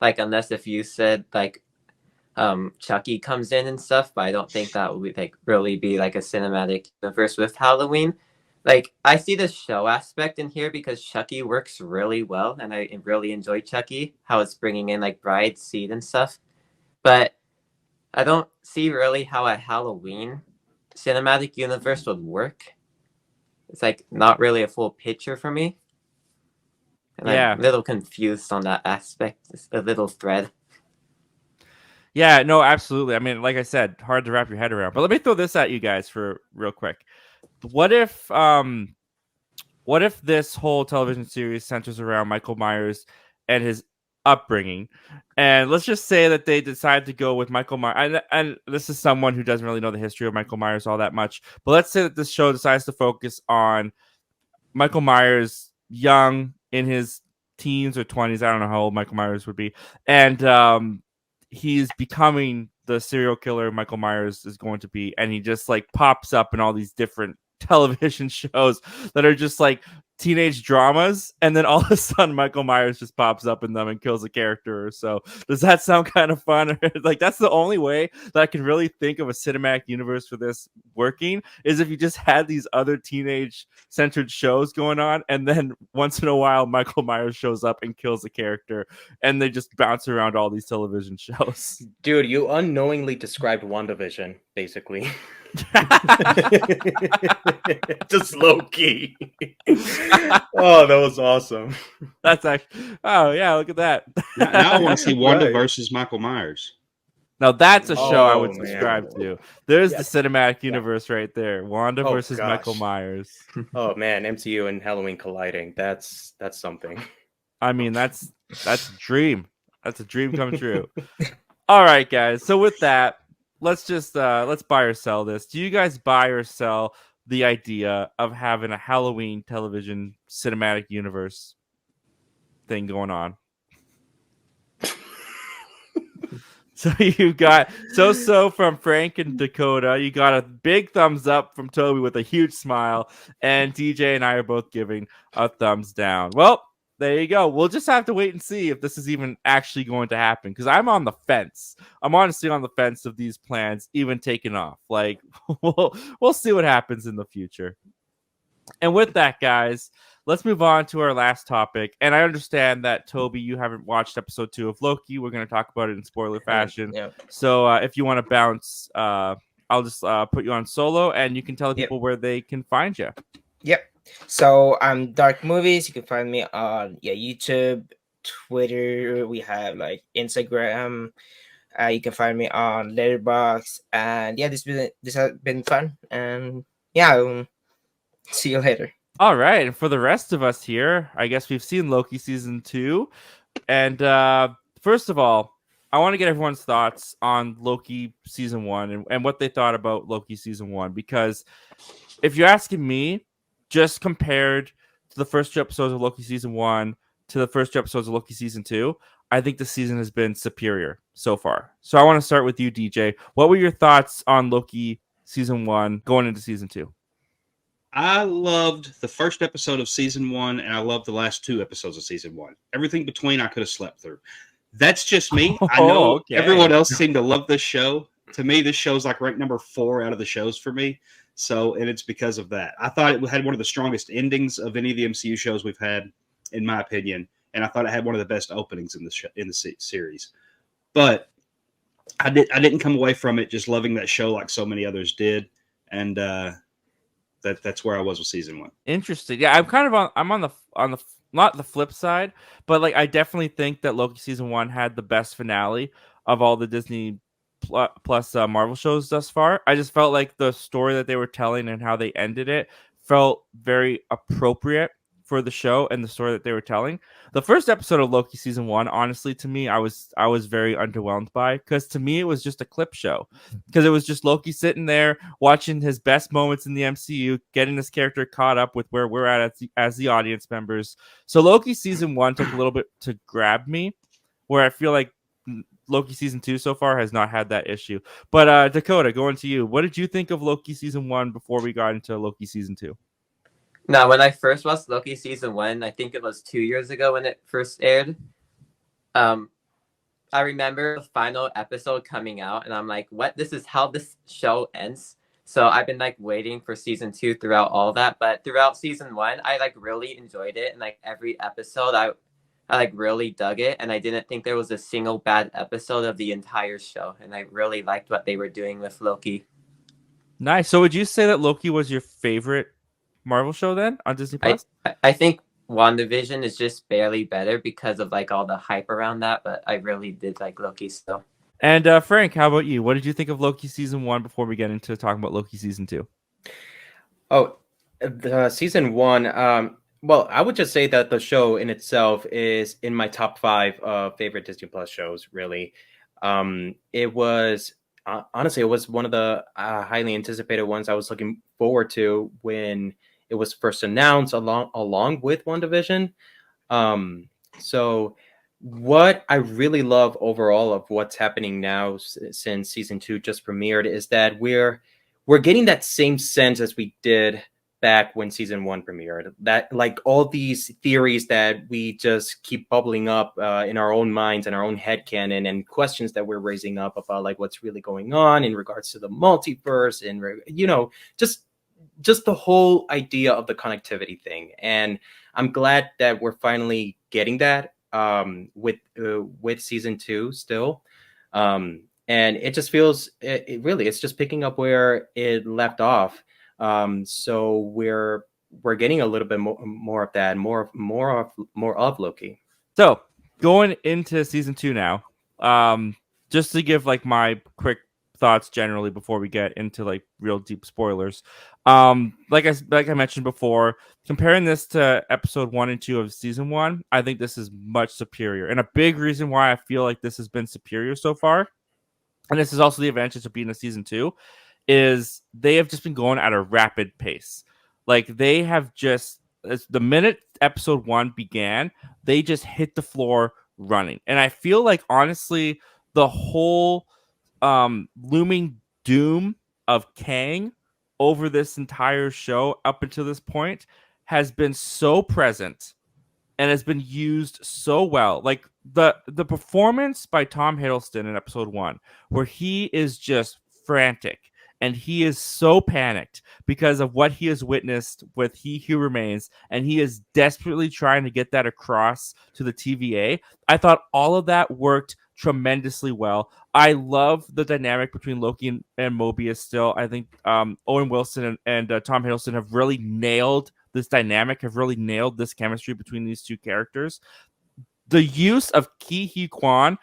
Like unless if you said like Chucky comes in and stuff, but I don't think that would like really be like a cinematic universe with Halloween. Like I see the show aspect in here because Chucky works really well, and I really enjoy Chucky, how it's bringing in like Bride, Seed, and stuff. But I don't see really how a Halloween cinematic universe would work. It's like not really a full picture for me. And I'm a little confused on that aspect. It's a little thread. Yeah, no, absolutely. I mean, like I said, hard to wrap your head around. But let me throw this at you guys for real quick. What if this whole television series centers around Michael Myers and his upbringing, and let's just say that they decide to go with Michael Myers, and this is someone who doesn't really know the history of Michael Myers all that much, but let's say that this show decides to focus on Michael Myers young, in his teens or 20s, I don't know how old Michael Myers would be, and he's becoming the serial killer Michael Myers is going to be, and he just like pops up in all these different television shows that are just like teenage dramas, and then all of a sudden Michael Myers just pops up in them and kills a character or so. Does that sound kind of fun? Like that's the only way that I can really think of a cinematic universe for this working, is if you just had these other teenage centered shows going on, and then once in a while Michael Myers shows up and kills a character, and they just bounce around all these television shows. Dude, you unknowingly described WandaVision, basically. Just low key. Oh, that was awesome. That's actually, oh yeah, look at that. Now I want to see Wanda versus Michael Myers. Now that's a show I would subscribe to. There's the cinematic universe right there. Wanda versus Michael Myers. Oh man, MCU and Halloween colliding. That's something. I mean, that's a dream. That's a dream come true. All right, guys. So with that, let's buy or sell this. Do you guys buy or sell the idea of having a Halloween television cinematic universe thing going on? So you got so from Frank and Dakotah. You got a big thumbs up from Toby with a huge smile, and DJ and I are both giving a thumbs down. Well, there you go. We'll just have to wait and see if this is even actually going to happen, because I'm on the fence. I'm honestly on the fence of these plans even taking off. Like, we'll see what happens in the future. And with that, guys, let's move on to our last topic. And I understand that, Toby, you haven't watched episode 2 of Loki. We're going to talk about it in spoiler fashion. Yeah. So if you want to bounce, I'll just put you on solo, and you can tell people where they can find you. Yep. So Dark Movies. You can find me on YouTube, Twitter. We have like Instagram. You can find me on Letterboxd. And yeah, this has been fun. And yeah, see you later. All right. And for the rest of us here, I guess we've seen Loki season 2. And first of all, I want to get everyone's thoughts on Loki season 1 and what they thought about Loki season 1. Because if you're asking me, just compared to the first 2 episodes of Loki season 1 to the first 2 episodes of Loki season 2, I think the season has been superior so far. So I want to start with you, DJ. What were your thoughts on Loki season 1 going into season 2? I loved the first episode of season 1, and I loved the last 2 episodes of season 1. Everything between I could have slept through. That's just me. I know okay. everyone else seemed to love this show. To me, this show's like ranked number 4 out of the shows for me. So, and it's because of that. I thought it had one of the strongest endings of any of the MCU shows we've had, in my opinion, and I thought it had one of the best openings in the series. But I didn't come away from it just loving that show like so many others did, and that's where I was with season 1. Interesting. Yeah, I'm on the not the flip side, but like I definitely think that Loki season 1 had the best finale of all the Disney plus Marvel shows thus far. I just felt like the story that they were telling and how they ended it felt very appropriate for the show and the story that they were telling. The first episode of Loki season 1, honestly, to me, I was very underwhelmed by, because to me it was just a clip show, because it was just Loki sitting there watching his best moments in the MCU, getting this character caught up with where we're at as the audience members. So Loki season 1 took a little bit to grab me, where I feel like Loki season 2 so far has not had that issue. But Dakotah, going to you, what did you think of Loki season 1 before we got into Loki season 2? Now, when I first watched Loki season 1, I think it was 2 years ago when it first aired. I remember the final episode coming out, and I'm like, "What? This is how this show ends." So I've been like waiting for season 2 throughout all that. But throughout season 1, I like really enjoyed it, and like every episode, I like really dug it, and I didn't think there was a single bad episode of the entire show, and I really liked what they were doing with Loki. Nice. So would you say that Loki was your favorite Marvel show then on Disney Plus? I think WandaVision is just barely better because of like all the hype around that, but I really did like Loki still. And Frank, how about you? What did you think of Loki season 1 before we get into talking about Loki season 2? Oh, the season 1. Well, I would just say that the show in itself is in my top 5 favorite Disney Plus shows. Really, it was honestly, it was one of the highly anticipated ones I was looking forward to when it was first announced, along with WandaVision. So what I really love overall of what's happening now since season 2 just premiered is that we're getting that same sense as we did back when season 1 premiered. That like all these theories that we just keep bubbling up in our own minds and our own headcanon, and questions that we're raising up about like what's really going on in regards to the multiverse, and just the whole idea of the connectivity thing. And I'm glad that we're finally getting that with season 2 still. And it just feels it's just picking up where it left off. So we're getting a little bit more of that, more of Loki. So going into season 2 now, just to give like my quick thoughts generally before we get into like real deep spoilers. Like I mentioned before, comparing this to episode 1 and 2 of season 1, I think this is much superior. And a big reason why I feel like this has been superior so far, and this is also the advantage of being a season 2, is they have just been going at a rapid pace. Like they have just, the minute episode 1 began, they just hit the floor running. And I feel like honestly, the whole looming doom of Kang over this entire show up until this point has been so present and has been used so well. Like the performance by Tom Hiddleston in episode 1, where he is just frantic and he is so panicked because of what he has witnessed with He Who Remains, and he is desperately trying to get that across to the TVA. I thought all of that worked tremendously well. I love the dynamic between Loki and Mobius still. I think Owen Wilson and Tom Hiddleston have really nailed this dynamic, have really nailed this chemistry between these two characters. The use of Ki Hee Kwan,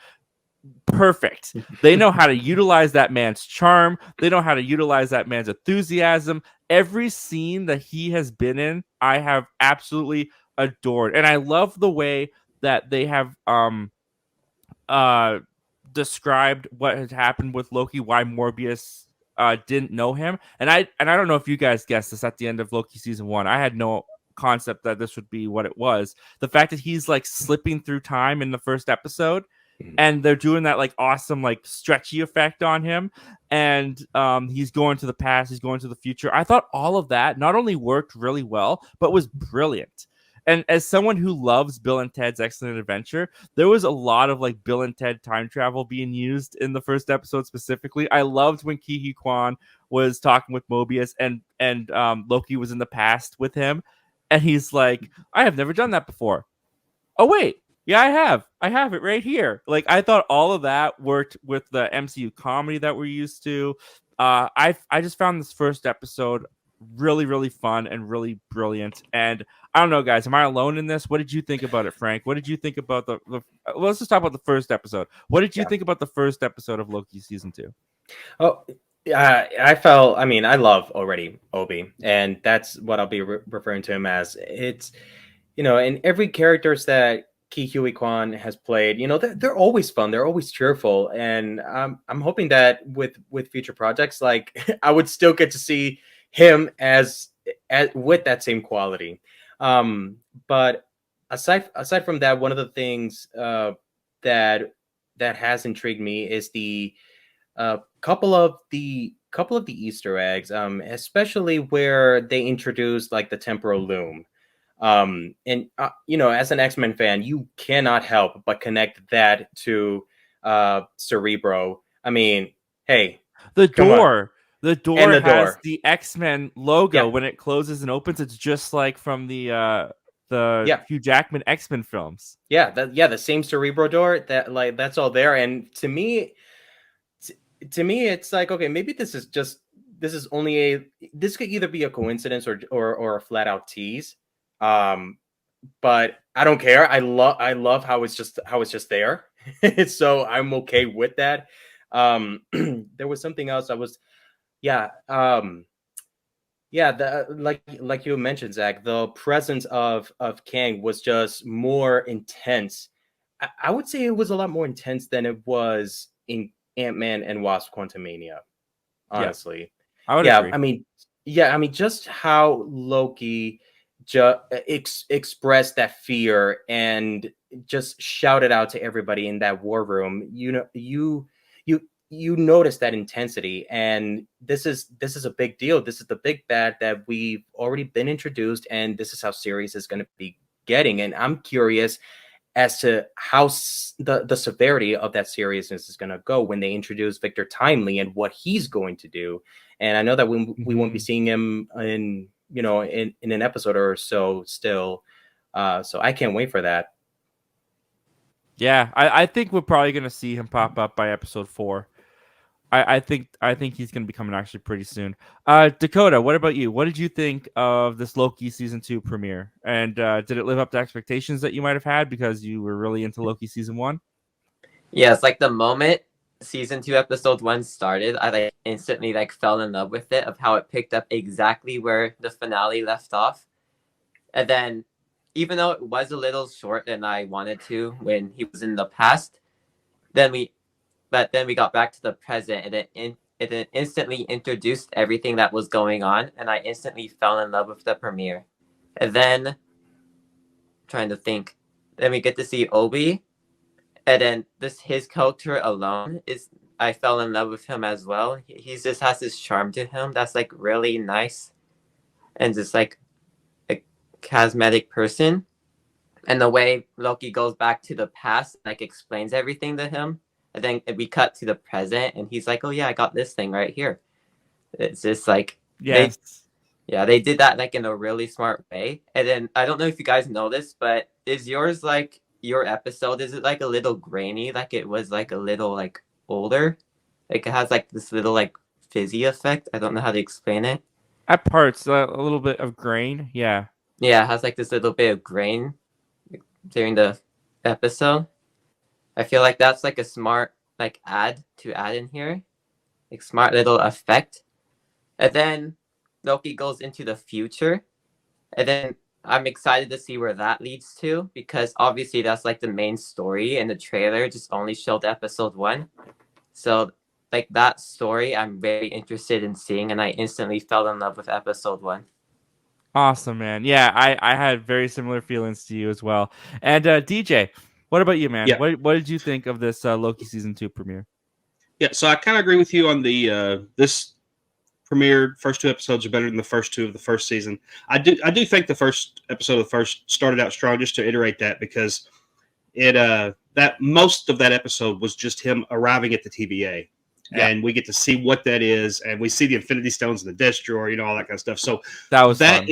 perfect. They know how to utilize that man's charm. They know how to utilize that man's enthusiasm. Every scene that he has been in, I have absolutely adored. And I love the way that they have described what had happened with Loki, why Morbius didn't know him. And I don't know if you guys guessed this at the end of Loki season 1. I had no concept that this would be what it was. The fact that he's like slipping through time in the first episode, and they're doing that like awesome like stretchy effect on him, and he's going to the past, he's going to the future. I thought all of that not only worked really well, but was brilliant. And as someone who loves Bill and Ted's Excellent Adventure, there was a lot of like Bill and Ted time travel being used in the first episode specifically. I loved when Ki Hee Kwan was talking with Mobius and Loki was in the past with him, and he's like, I have never done that before. Oh wait, yeah, I have it right here. Like, I thought all of that worked with the MCU comedy that we're used to. I just found this first episode really, really fun and really brilliant. And I don't know, guys, am I alone in this? What did you think about it, Frank? What did you think about the let's just talk about the first episode. What did you think about the first episode of Loki season 2? Oh, I felt. I mean, I love already Obi, and that's what I'll be referring to him as. It's, and every characters that Ki Huey Kwan has played, they're always fun. They're always cheerful, and I'm hoping that with future projects, like I would still get to see him as with that same quality. But aside from that, one of the things that has intrigued me is the couple of the Easter eggs, especially where they introduced like the temporal loom. And as an X-Men fan, you cannot help but connect that to Cerebro. I mean, hey, the door has door. the X-Men logo. When it closes and opens. It's just like from the Hugh Jackman X-Men films. The same Cerebro door. That's all there. And to me, it's like, okay, maybe this is only this could either be a coincidence or a flat out tease. But I don't care. I love how it's just there. So I'm okay with that. There was something else like you mentioned, Zach, the presence of Kang was just more intense. I would say it was a lot more intense than it was in Ant-Man and Wasp: Quantumania, honestly. I would agree. I mean, just how Loki expressed that fear and just shouted out to everybody in that war room. You notice that intensity, and this is a big deal. This is the big bad that we've already been introduced, and this is how serious it's going to be getting. And I'm curious as to how the severity of that seriousness is going to go when they introduce Victor Timely and what he's going to do. And I know that we won't be seeing him in an episode or so still. So I can't wait for that. Yeah, I think we're probably going to see him pop up by episode 4. I think he's going to be coming actually pretty soon. Dakotah, what about you? What did you think of this Loki season 2 premiere? And did it live up to expectations that you might have had because you were really into Loki season 1? Yeah, it's like the moment season 2 episode 1 started, I instantly fell in love with it, of how it picked up exactly where the finale left off. And then even though it was a little short than I wanted to when he was in the past, then we got back to the present, and it instantly introduced everything that was going on, and I instantly fell in love with the premiere. And then, trying to think, then we get to see Obi, and then his character alone I fell in love with him as well. He just has this charm to him that's really nice, and just a charismatic person. And the way Loki goes back to the past, explains everything to him. And then we cut to the present, and he's like, "Oh yeah, I got this thing right here." It's just yes. They did that in a really smart way. And then I don't know if you guys know this, but is yours your episode? Is it a little grainy? It was a little older? It has this little fizzy effect. I don't know how to explain it. At parts, a little bit of grain. Yeah. Yeah, it has this little bit of grain during the episode. I feel that's a smart add to add in here, smart little effect. And then Loki goes into the future, and then I'm excited to see where that leads to, because obviously that's the main story, and the trailer just only showed episode 1. So that story I'm very interested in seeing, and I instantly fell in love with episode 1. Awesome, man. Yeah, I had very similar feelings to you as well. And DJ, what about you, man? Yeah. What did you think of this Loki season 2 premiere? Yeah, so I kind of agree with you on the this premiered. First 2 episodes are better than the first 2 of the first season. I do think the first episode of the first started out strong. Just to iterate that, because that most of that episode was just him arriving at the TVA. Yeah. And we get to see what that is, and we see the Infinity Stones in the desk drawer, all that kind of stuff. So That was fun.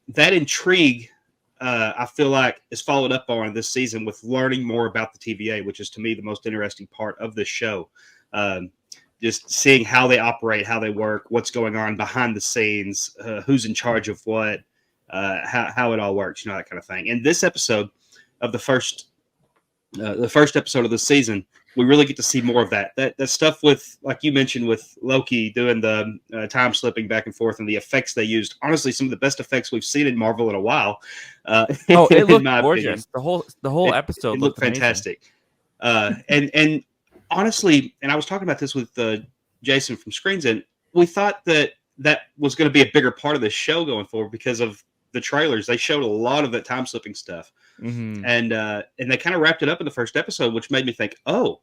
that intrigue, I feel like, is followed up on this season with learning more about the TVA, which is to me the most interesting part of this show. Just seeing how they operate, how they work, what's going on behind the scenes, who's in charge of what, how it all works, that kind of thing. And this episode of the first episode of the season, we really get to see more of that stuff with, like you mentioned, with Loki doing the time slipping back and forth and the effects they used. Honestly, some of the best effects we've seen in Marvel in a while. It looked gorgeous. Opinion. The whole episode it looked fantastic. And honestly, and I was talking about this with Jason from Screens, and we thought that was going to be a bigger part of the show going forward because of the trailers. They showed a lot of that time slipping stuff. Mm-hmm. And they kind of wrapped it up in the first episode, which made me think, oh,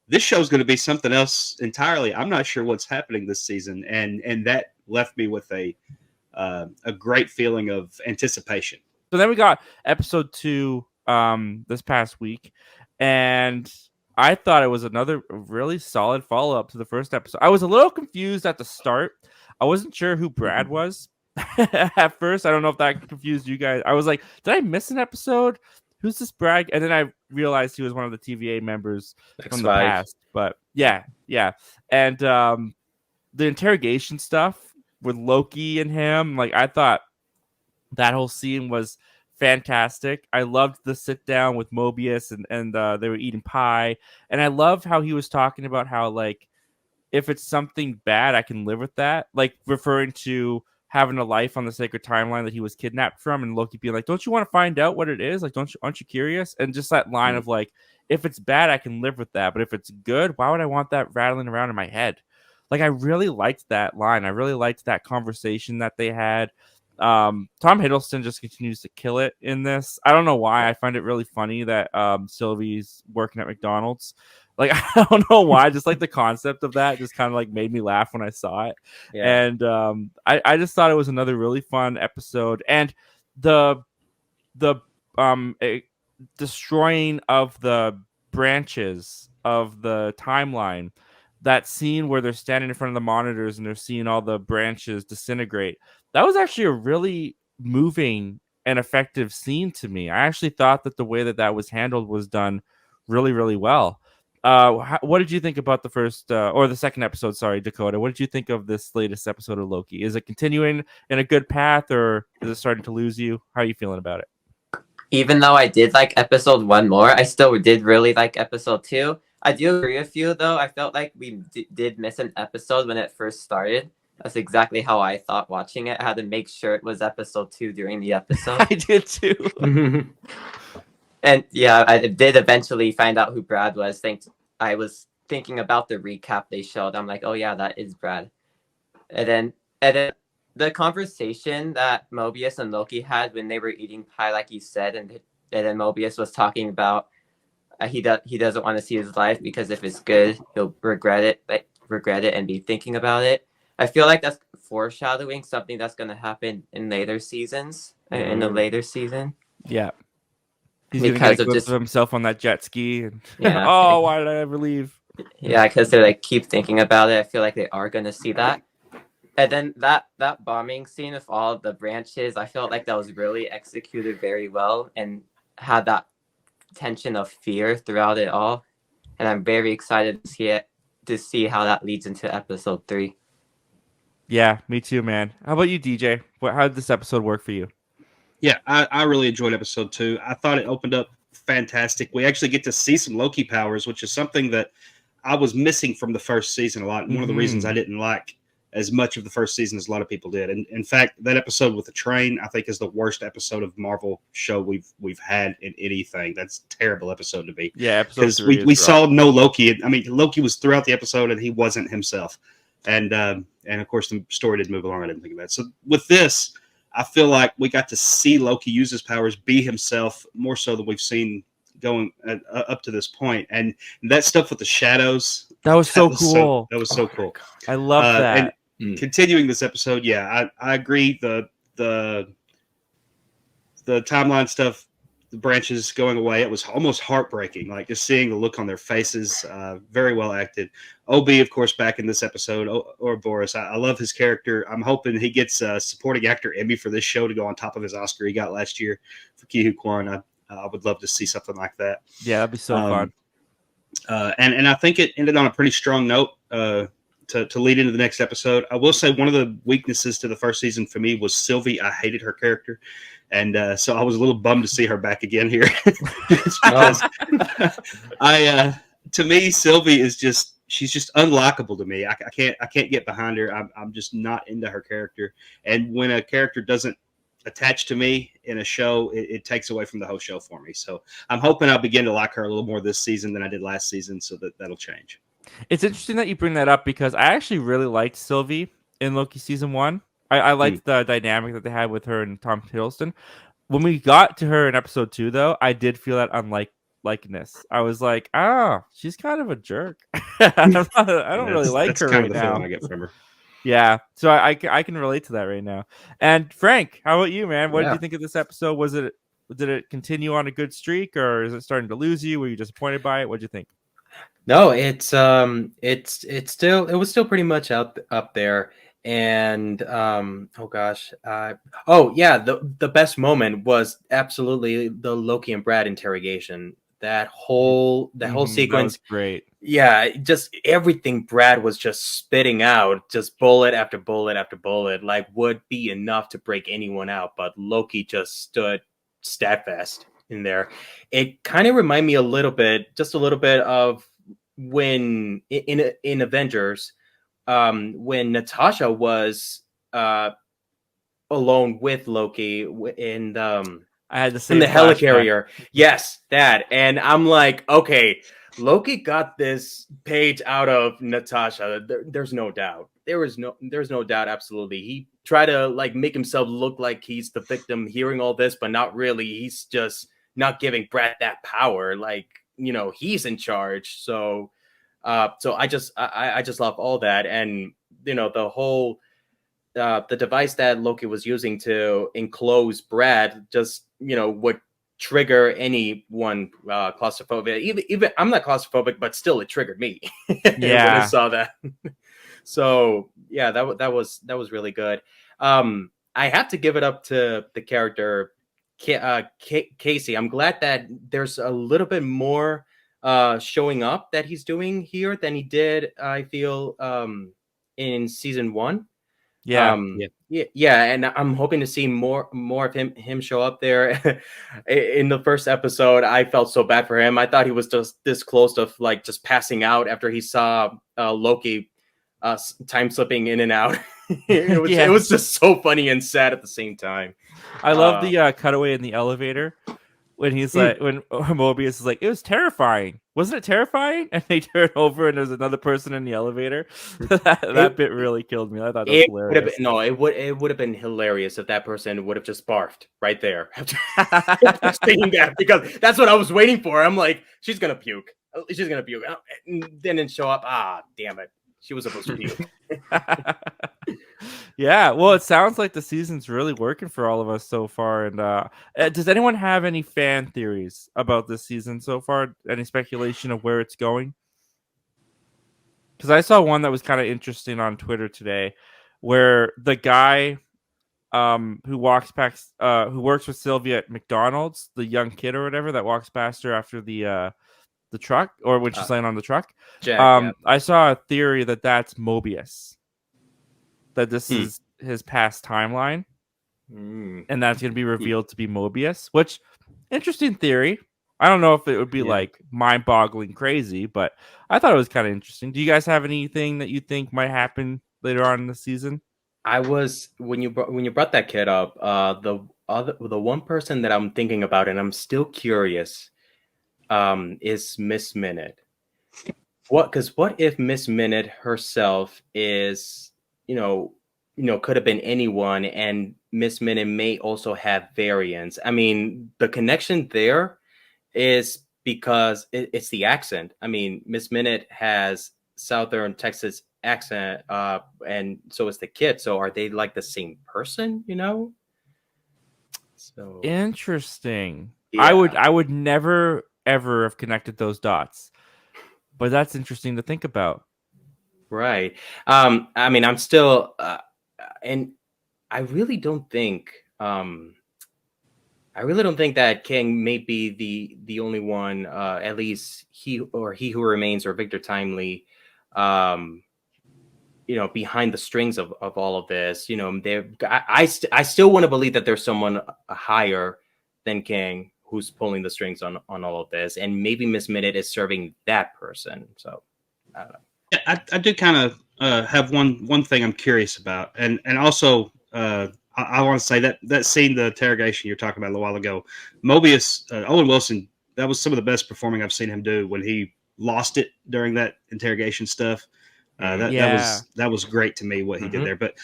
this show's going to be something else entirely. I'm not sure what's happening this season, and that left me with a great feeling of anticipation. So then we got episode 2 this past week, and I thought it was another really solid follow-up to the first episode. I was a little confused at the start. I wasn't sure who Brad was at first. I don't know if that confused you guys. I was like, did I miss an episode? Who's this Brad? And then I realized he was one of the TVA members from the past. But yeah. And the interrogation stuff with Loki and him, like, I thought that whole scene was fantastic. I loved the sit down with Mobius and they were eating pie. And I loved how he was talking about how, like, if it's something bad, I can live with that. Like, referring to having a life on the sacred timeline that he was kidnapped from, and Loki being like, don't you want to find out what it is? Like, aren't you curious? And just that line of, like, if it's bad, I can live with that. But if it's good, why would I want that rattling around in my head? Like, I really liked that line. I really liked that conversation that they had. Tom Hiddleston just continues to kill it in this. I don't know why. I find it really funny that Sylvie's working at McDonald's. Like, I don't know why. Just like the concept of that just kind of like made me laugh when I saw it. Yeah. And I just thought it was another really fun episode. And the destroying of the branches of the timeline, that scene where they're standing in front of the monitors and they're seeing all the branches disintegrate, that was actually a really moving and effective scene to me. I actually thought that the way that was handled was done really, really well. What did you think about the first or the second episode? Sorry, Dakotah. What did you think of this latest episode of Loki? Is it continuing in a good path, or is it starting to lose you? How are you feeling about it? Even though I did like episode 1 more, I still did really like episode 2. I do agree with you, though. I felt like we did miss an episode when it first started. That's exactly how I thought watching it. I had to make sure it was episode 2 during the episode. I did too. And yeah, I did eventually find out who Brad was. I was thinking about the recap they showed. I'm like, oh yeah, that is Brad. And then the conversation that Mobius and Loki had when they were eating pie, like you said, and then Mobius was talking about he doesn't want to see his life because if it's good, he'll regret it and be thinking about it. I feel like that's foreshadowing something that's going to happen in later seasons, in the later season. Yeah. He's going to get a glimpse of himself on that jet ski. And, yeah. Oh, why did I ever leave? Yeah, because they like keep thinking about it. I feel like they are going to see that. And then that bombing scene with all the branches, I felt like that was really executed very well and had that tension of fear throughout it all. And I'm very excited to see how that leads into episode 3. Yeah, me too, man. How about you, DJ? How did this episode work for you? Yeah, I really enjoyed episode 2. I thought it opened up fantastic. We actually get to see some Loki powers, which is something that I was missing from the first season a lot. And one of the reasons I didn't like as much of the first season as a lot of people did. And in fact, that episode with the train, I think, is the worst episode of Marvel show we've had in anything. That's a terrible episode to be. Yeah, because we saw no Loki. I mean, Loki was throughout the episode and he wasn't himself. And of course, the story did move along. I didn't think of that. So with this, I feel like we got to see Loki use his powers, be himself, more so than we've seen going up to this point. And that stuff with the shadows. That was so cool. That was so cool. I love that. continuing this episode, yeah, I agree. The timeline stuff, the branches going away, it was almost heartbreaking. Like just seeing the look on their faces. Very well acted. OB, of course, back in this episode, or Boris. I love his character. I'm hoping he gets a supporting actor Emmy for this show to go on top of his Oscar he got last year for Ki-Hu Kwan. I would love to see something like that. Yeah, that'd be so fun. And I think it ended on a pretty strong note to lead into the next episode. I will say one of the weaknesses to the first season for me was Sylvie. I hated her character. And so I was a little bummed to see her back again here. Because to me, Sylvie is she's just unlockable to me. I can't get behind her. I'm just not into her character. And when a character doesn't attach to me in a show, it takes away from the whole show for me. So I'm hoping I'll begin to like her a little more this season than I did last season, so that'll change. It's interesting that you bring that up because I actually really liked Sylvie in Loki season 1. I liked the dynamic that they had with her and Tom Hiddleston. When we got to her in episode 2, though, I did feel that unlikeness. I was like, she's kind of a jerk. I don't really like her right now. That's kind of the feeling I get from her. Yeah, so I can relate to that right now. And Frank, how about you, man? What did you think of this episode? Did it continue on a good streak, or is it starting to lose you? Were you disappointed by it? What did you think? No, it was still pretty much up there. And the best moment was absolutely the Loki and Brad interrogation. That whole sequence, that was great. Yeah, just everything Brad was just spitting out, just bullet after bullet after bullet, like would be enough to break anyone out. But Loki just stood steadfast in there. It kind of reminded me a little bit of when in Avengers, when Natasha was alone with Loki in I had the same in the helicarrier. Yes, that. And I'm like, okay, Loki got this page out of Natasha. There's no doubt. There's no doubt. Absolutely. He tried to like make himself look like he's the victim hearing all this, but not really. He's just not giving Brad that power. Like, he's in charge. So I just love all that. And, the whole, the device that Loki was using to enclose Brad just, would trigger anyone claustrophobic. Even I'm not claustrophobic, but still it triggered me when I saw that. So yeah, that was really good. I have to give it up to the character Casey. I'm glad that there's a little bit more showing up that he's doing here than he did, I feel, in season 1. Yeah, and I'm hoping to see more of him show up there. In the first episode, I felt so bad for him. I thought he was just this close to like just passing out after he saw Loki time slipping in and out. It was just so funny and sad at the same time. I love the cutaway in the elevator when he's like, when Mobius is like, it was terrifying. Wasn't it terrifying? And they turn over and there's another person in the elevator. that bit really killed me. I thought that was hilarious. It would have been hilarious if that person would have just barfed right there after saying that, because that's what I was waiting for. I'm like, she's gonna puke. And then it show up. Damn it. She was supposed to puke. Yeah, well, it sounds like the season's really working for all of us so far. And does anyone have any fan theories about this season so far? Any speculation of where it's going? Because I saw one that was kind of interesting on Twitter today, where the guy who works with Sylvia at McDonald's, the young kid or whatever that walks past her after the truck, or when she's laying on the truck. Jack, I saw a theory that that's Mobius. That this is his past timeline, and that's going to be revealed to be Mobius, which, interesting theory. I don't know if it would be like mind-boggling crazy, but I thought it was kind of interesting. Do you guys have anything that you think might happen later on in the season? I was when you brought that kid up, the one person that I'm thinking about, and I'm still curious, is Miss Minute. What if Miss Minute herself is, could have been anyone, and Miss Minute may also have variants. I mean, the connection there is because it's the accent. I mean, Miss Minute has Southern Texas accent, and so is the kid. So are they like the same person? So Interesting. yeah. I would never ever have connected those dots, but that's interesting to think about. Right. I mean, I'm still, and I really don't think, that King may be the only one, at least He Who Remains or Victor Timely, behind the strings of all of this. I still want to believe that there's someone higher than King who's pulling the strings on all of this, and maybe Miss Minute is serving that person. So I don't know. Yeah, I do kind of have one thing I'm curious about, and also I want to say that scene, the interrogation you're talking about a little while ago, Mobius, Owen Wilson, that was some of the best performing I've seen him do when he lost it during that interrogation stuff. That was great to me what he did there. But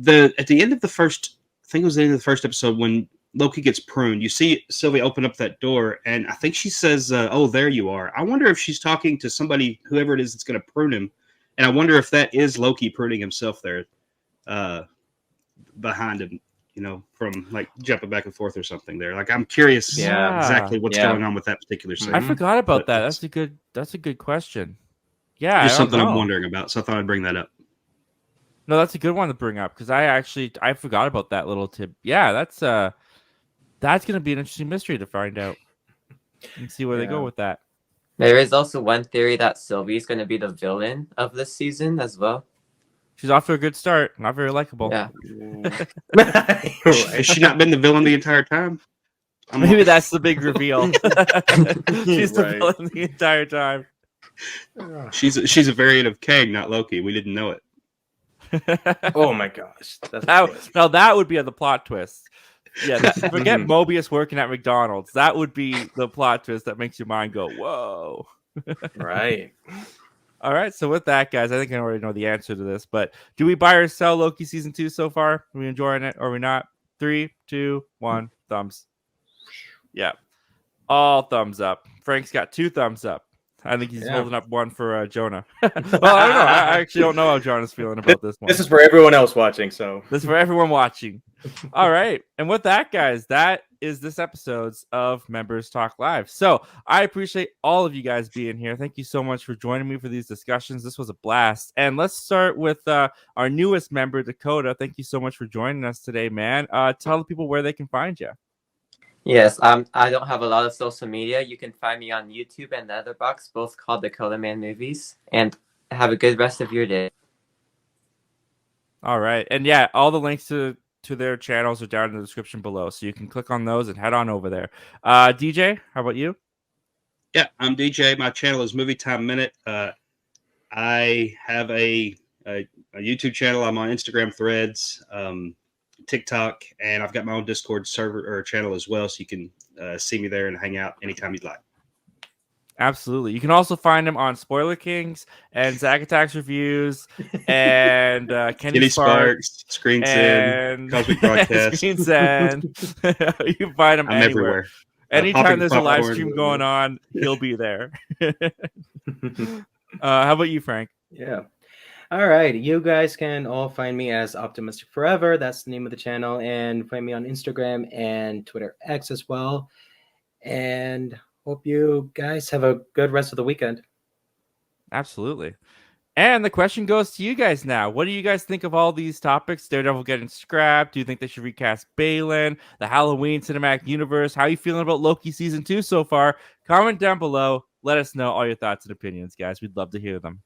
at the end of the first, I think it was the end of the first episode when Loki gets pruned, you see Sylvia open up that door, and I think she says, "Oh, there you are." I wonder if she's talking to somebody, whoever it is that's going to prune him, and I wonder if that is Loki pruning himself there, behind him, from like jumping back and forth or something there. Like, I'm curious exactly what's going on with that particular scene. I forgot about that. That's a good question. Yeah, just something I'm wondering about, so I thought I'd bring that up. No, that's a good one to bring up because I forgot about that little tip. Yeah, that's going to be an interesting mystery to find out and see where they go with that. There is also one theory that Sylvie's going to be the villain of this season as well. She's off to a good start. Not very likable. Yeah. Has she not been the villain the entire time? Maybe that's the big reveal. She's the villain the entire time. She's a variant of Kang, not Loki. We didn't know it. Oh my gosh! Now that would be the plot twist. Yeah, forget Mobius working at McDonald's. That would be the plot twist that makes your mind go, "Whoa!" Right. All right. So with that, guys, I think I already know the answer to this. But do we buy or sell Loki season 2 so far? Are we enjoying it or are we not? 3, 2, 1, thumbs. Yeah, all thumbs up. Frank's got 2 thumbs up. I think he's holding up one for Jonah. Well, I don't know. I actually don't know how Jonah's feeling about this one. This is for everyone else watching. So this is for everyone watching. All right. And with that, guys, that is this episode's of Members Talk Live. So I appreciate all of you guys being here. Thank you so much for joining me for these discussions. This was a blast. And let's start with our newest member, Dakotah. Thank you so much for joining us today, man. Tell the people where they can find you. Yes, I don't have a lot of social media. You can find me on YouTube and Letterboxd, both called Dakotah Man Movies. And have a good rest of your day. All right. And yeah, all the links to their channels are down in the description below. So you can click on those and head on over there. DJ, how about you? Yeah, I'm DJ. My channel is Movie Time Minute. I have a YouTube channel. I'm on Instagram Threads. TikTok, and I've got my own Discord server or channel as well, so you can see me there and hang out anytime you'd like. Absolutely. You can also find him on Spoiler Kings and Zack Attacks Reviews and Kenny Sparks, Screen Sin, Cosmic Broadcast. Screen Sin. You can find him I'm everywhere. Anytime there's a live stream going on, he'll be there. How about you, Frank? Yeah. All right, you guys can all find me as Optimistic Forever. That's the name of the channel, and find me on Instagram and Twitter X as well. And hope you guys have a good rest of the weekend. Absolutely. And the question goes to you guys now. What do you guys think of all these topics? Daredevil getting scrapped. Do you think they should recast Baylan? The Halloween cinematic universe? How are you feeling about Loki season 2 so far? Comment down below. Let us know all your thoughts and opinions, guys. We'd love to hear them.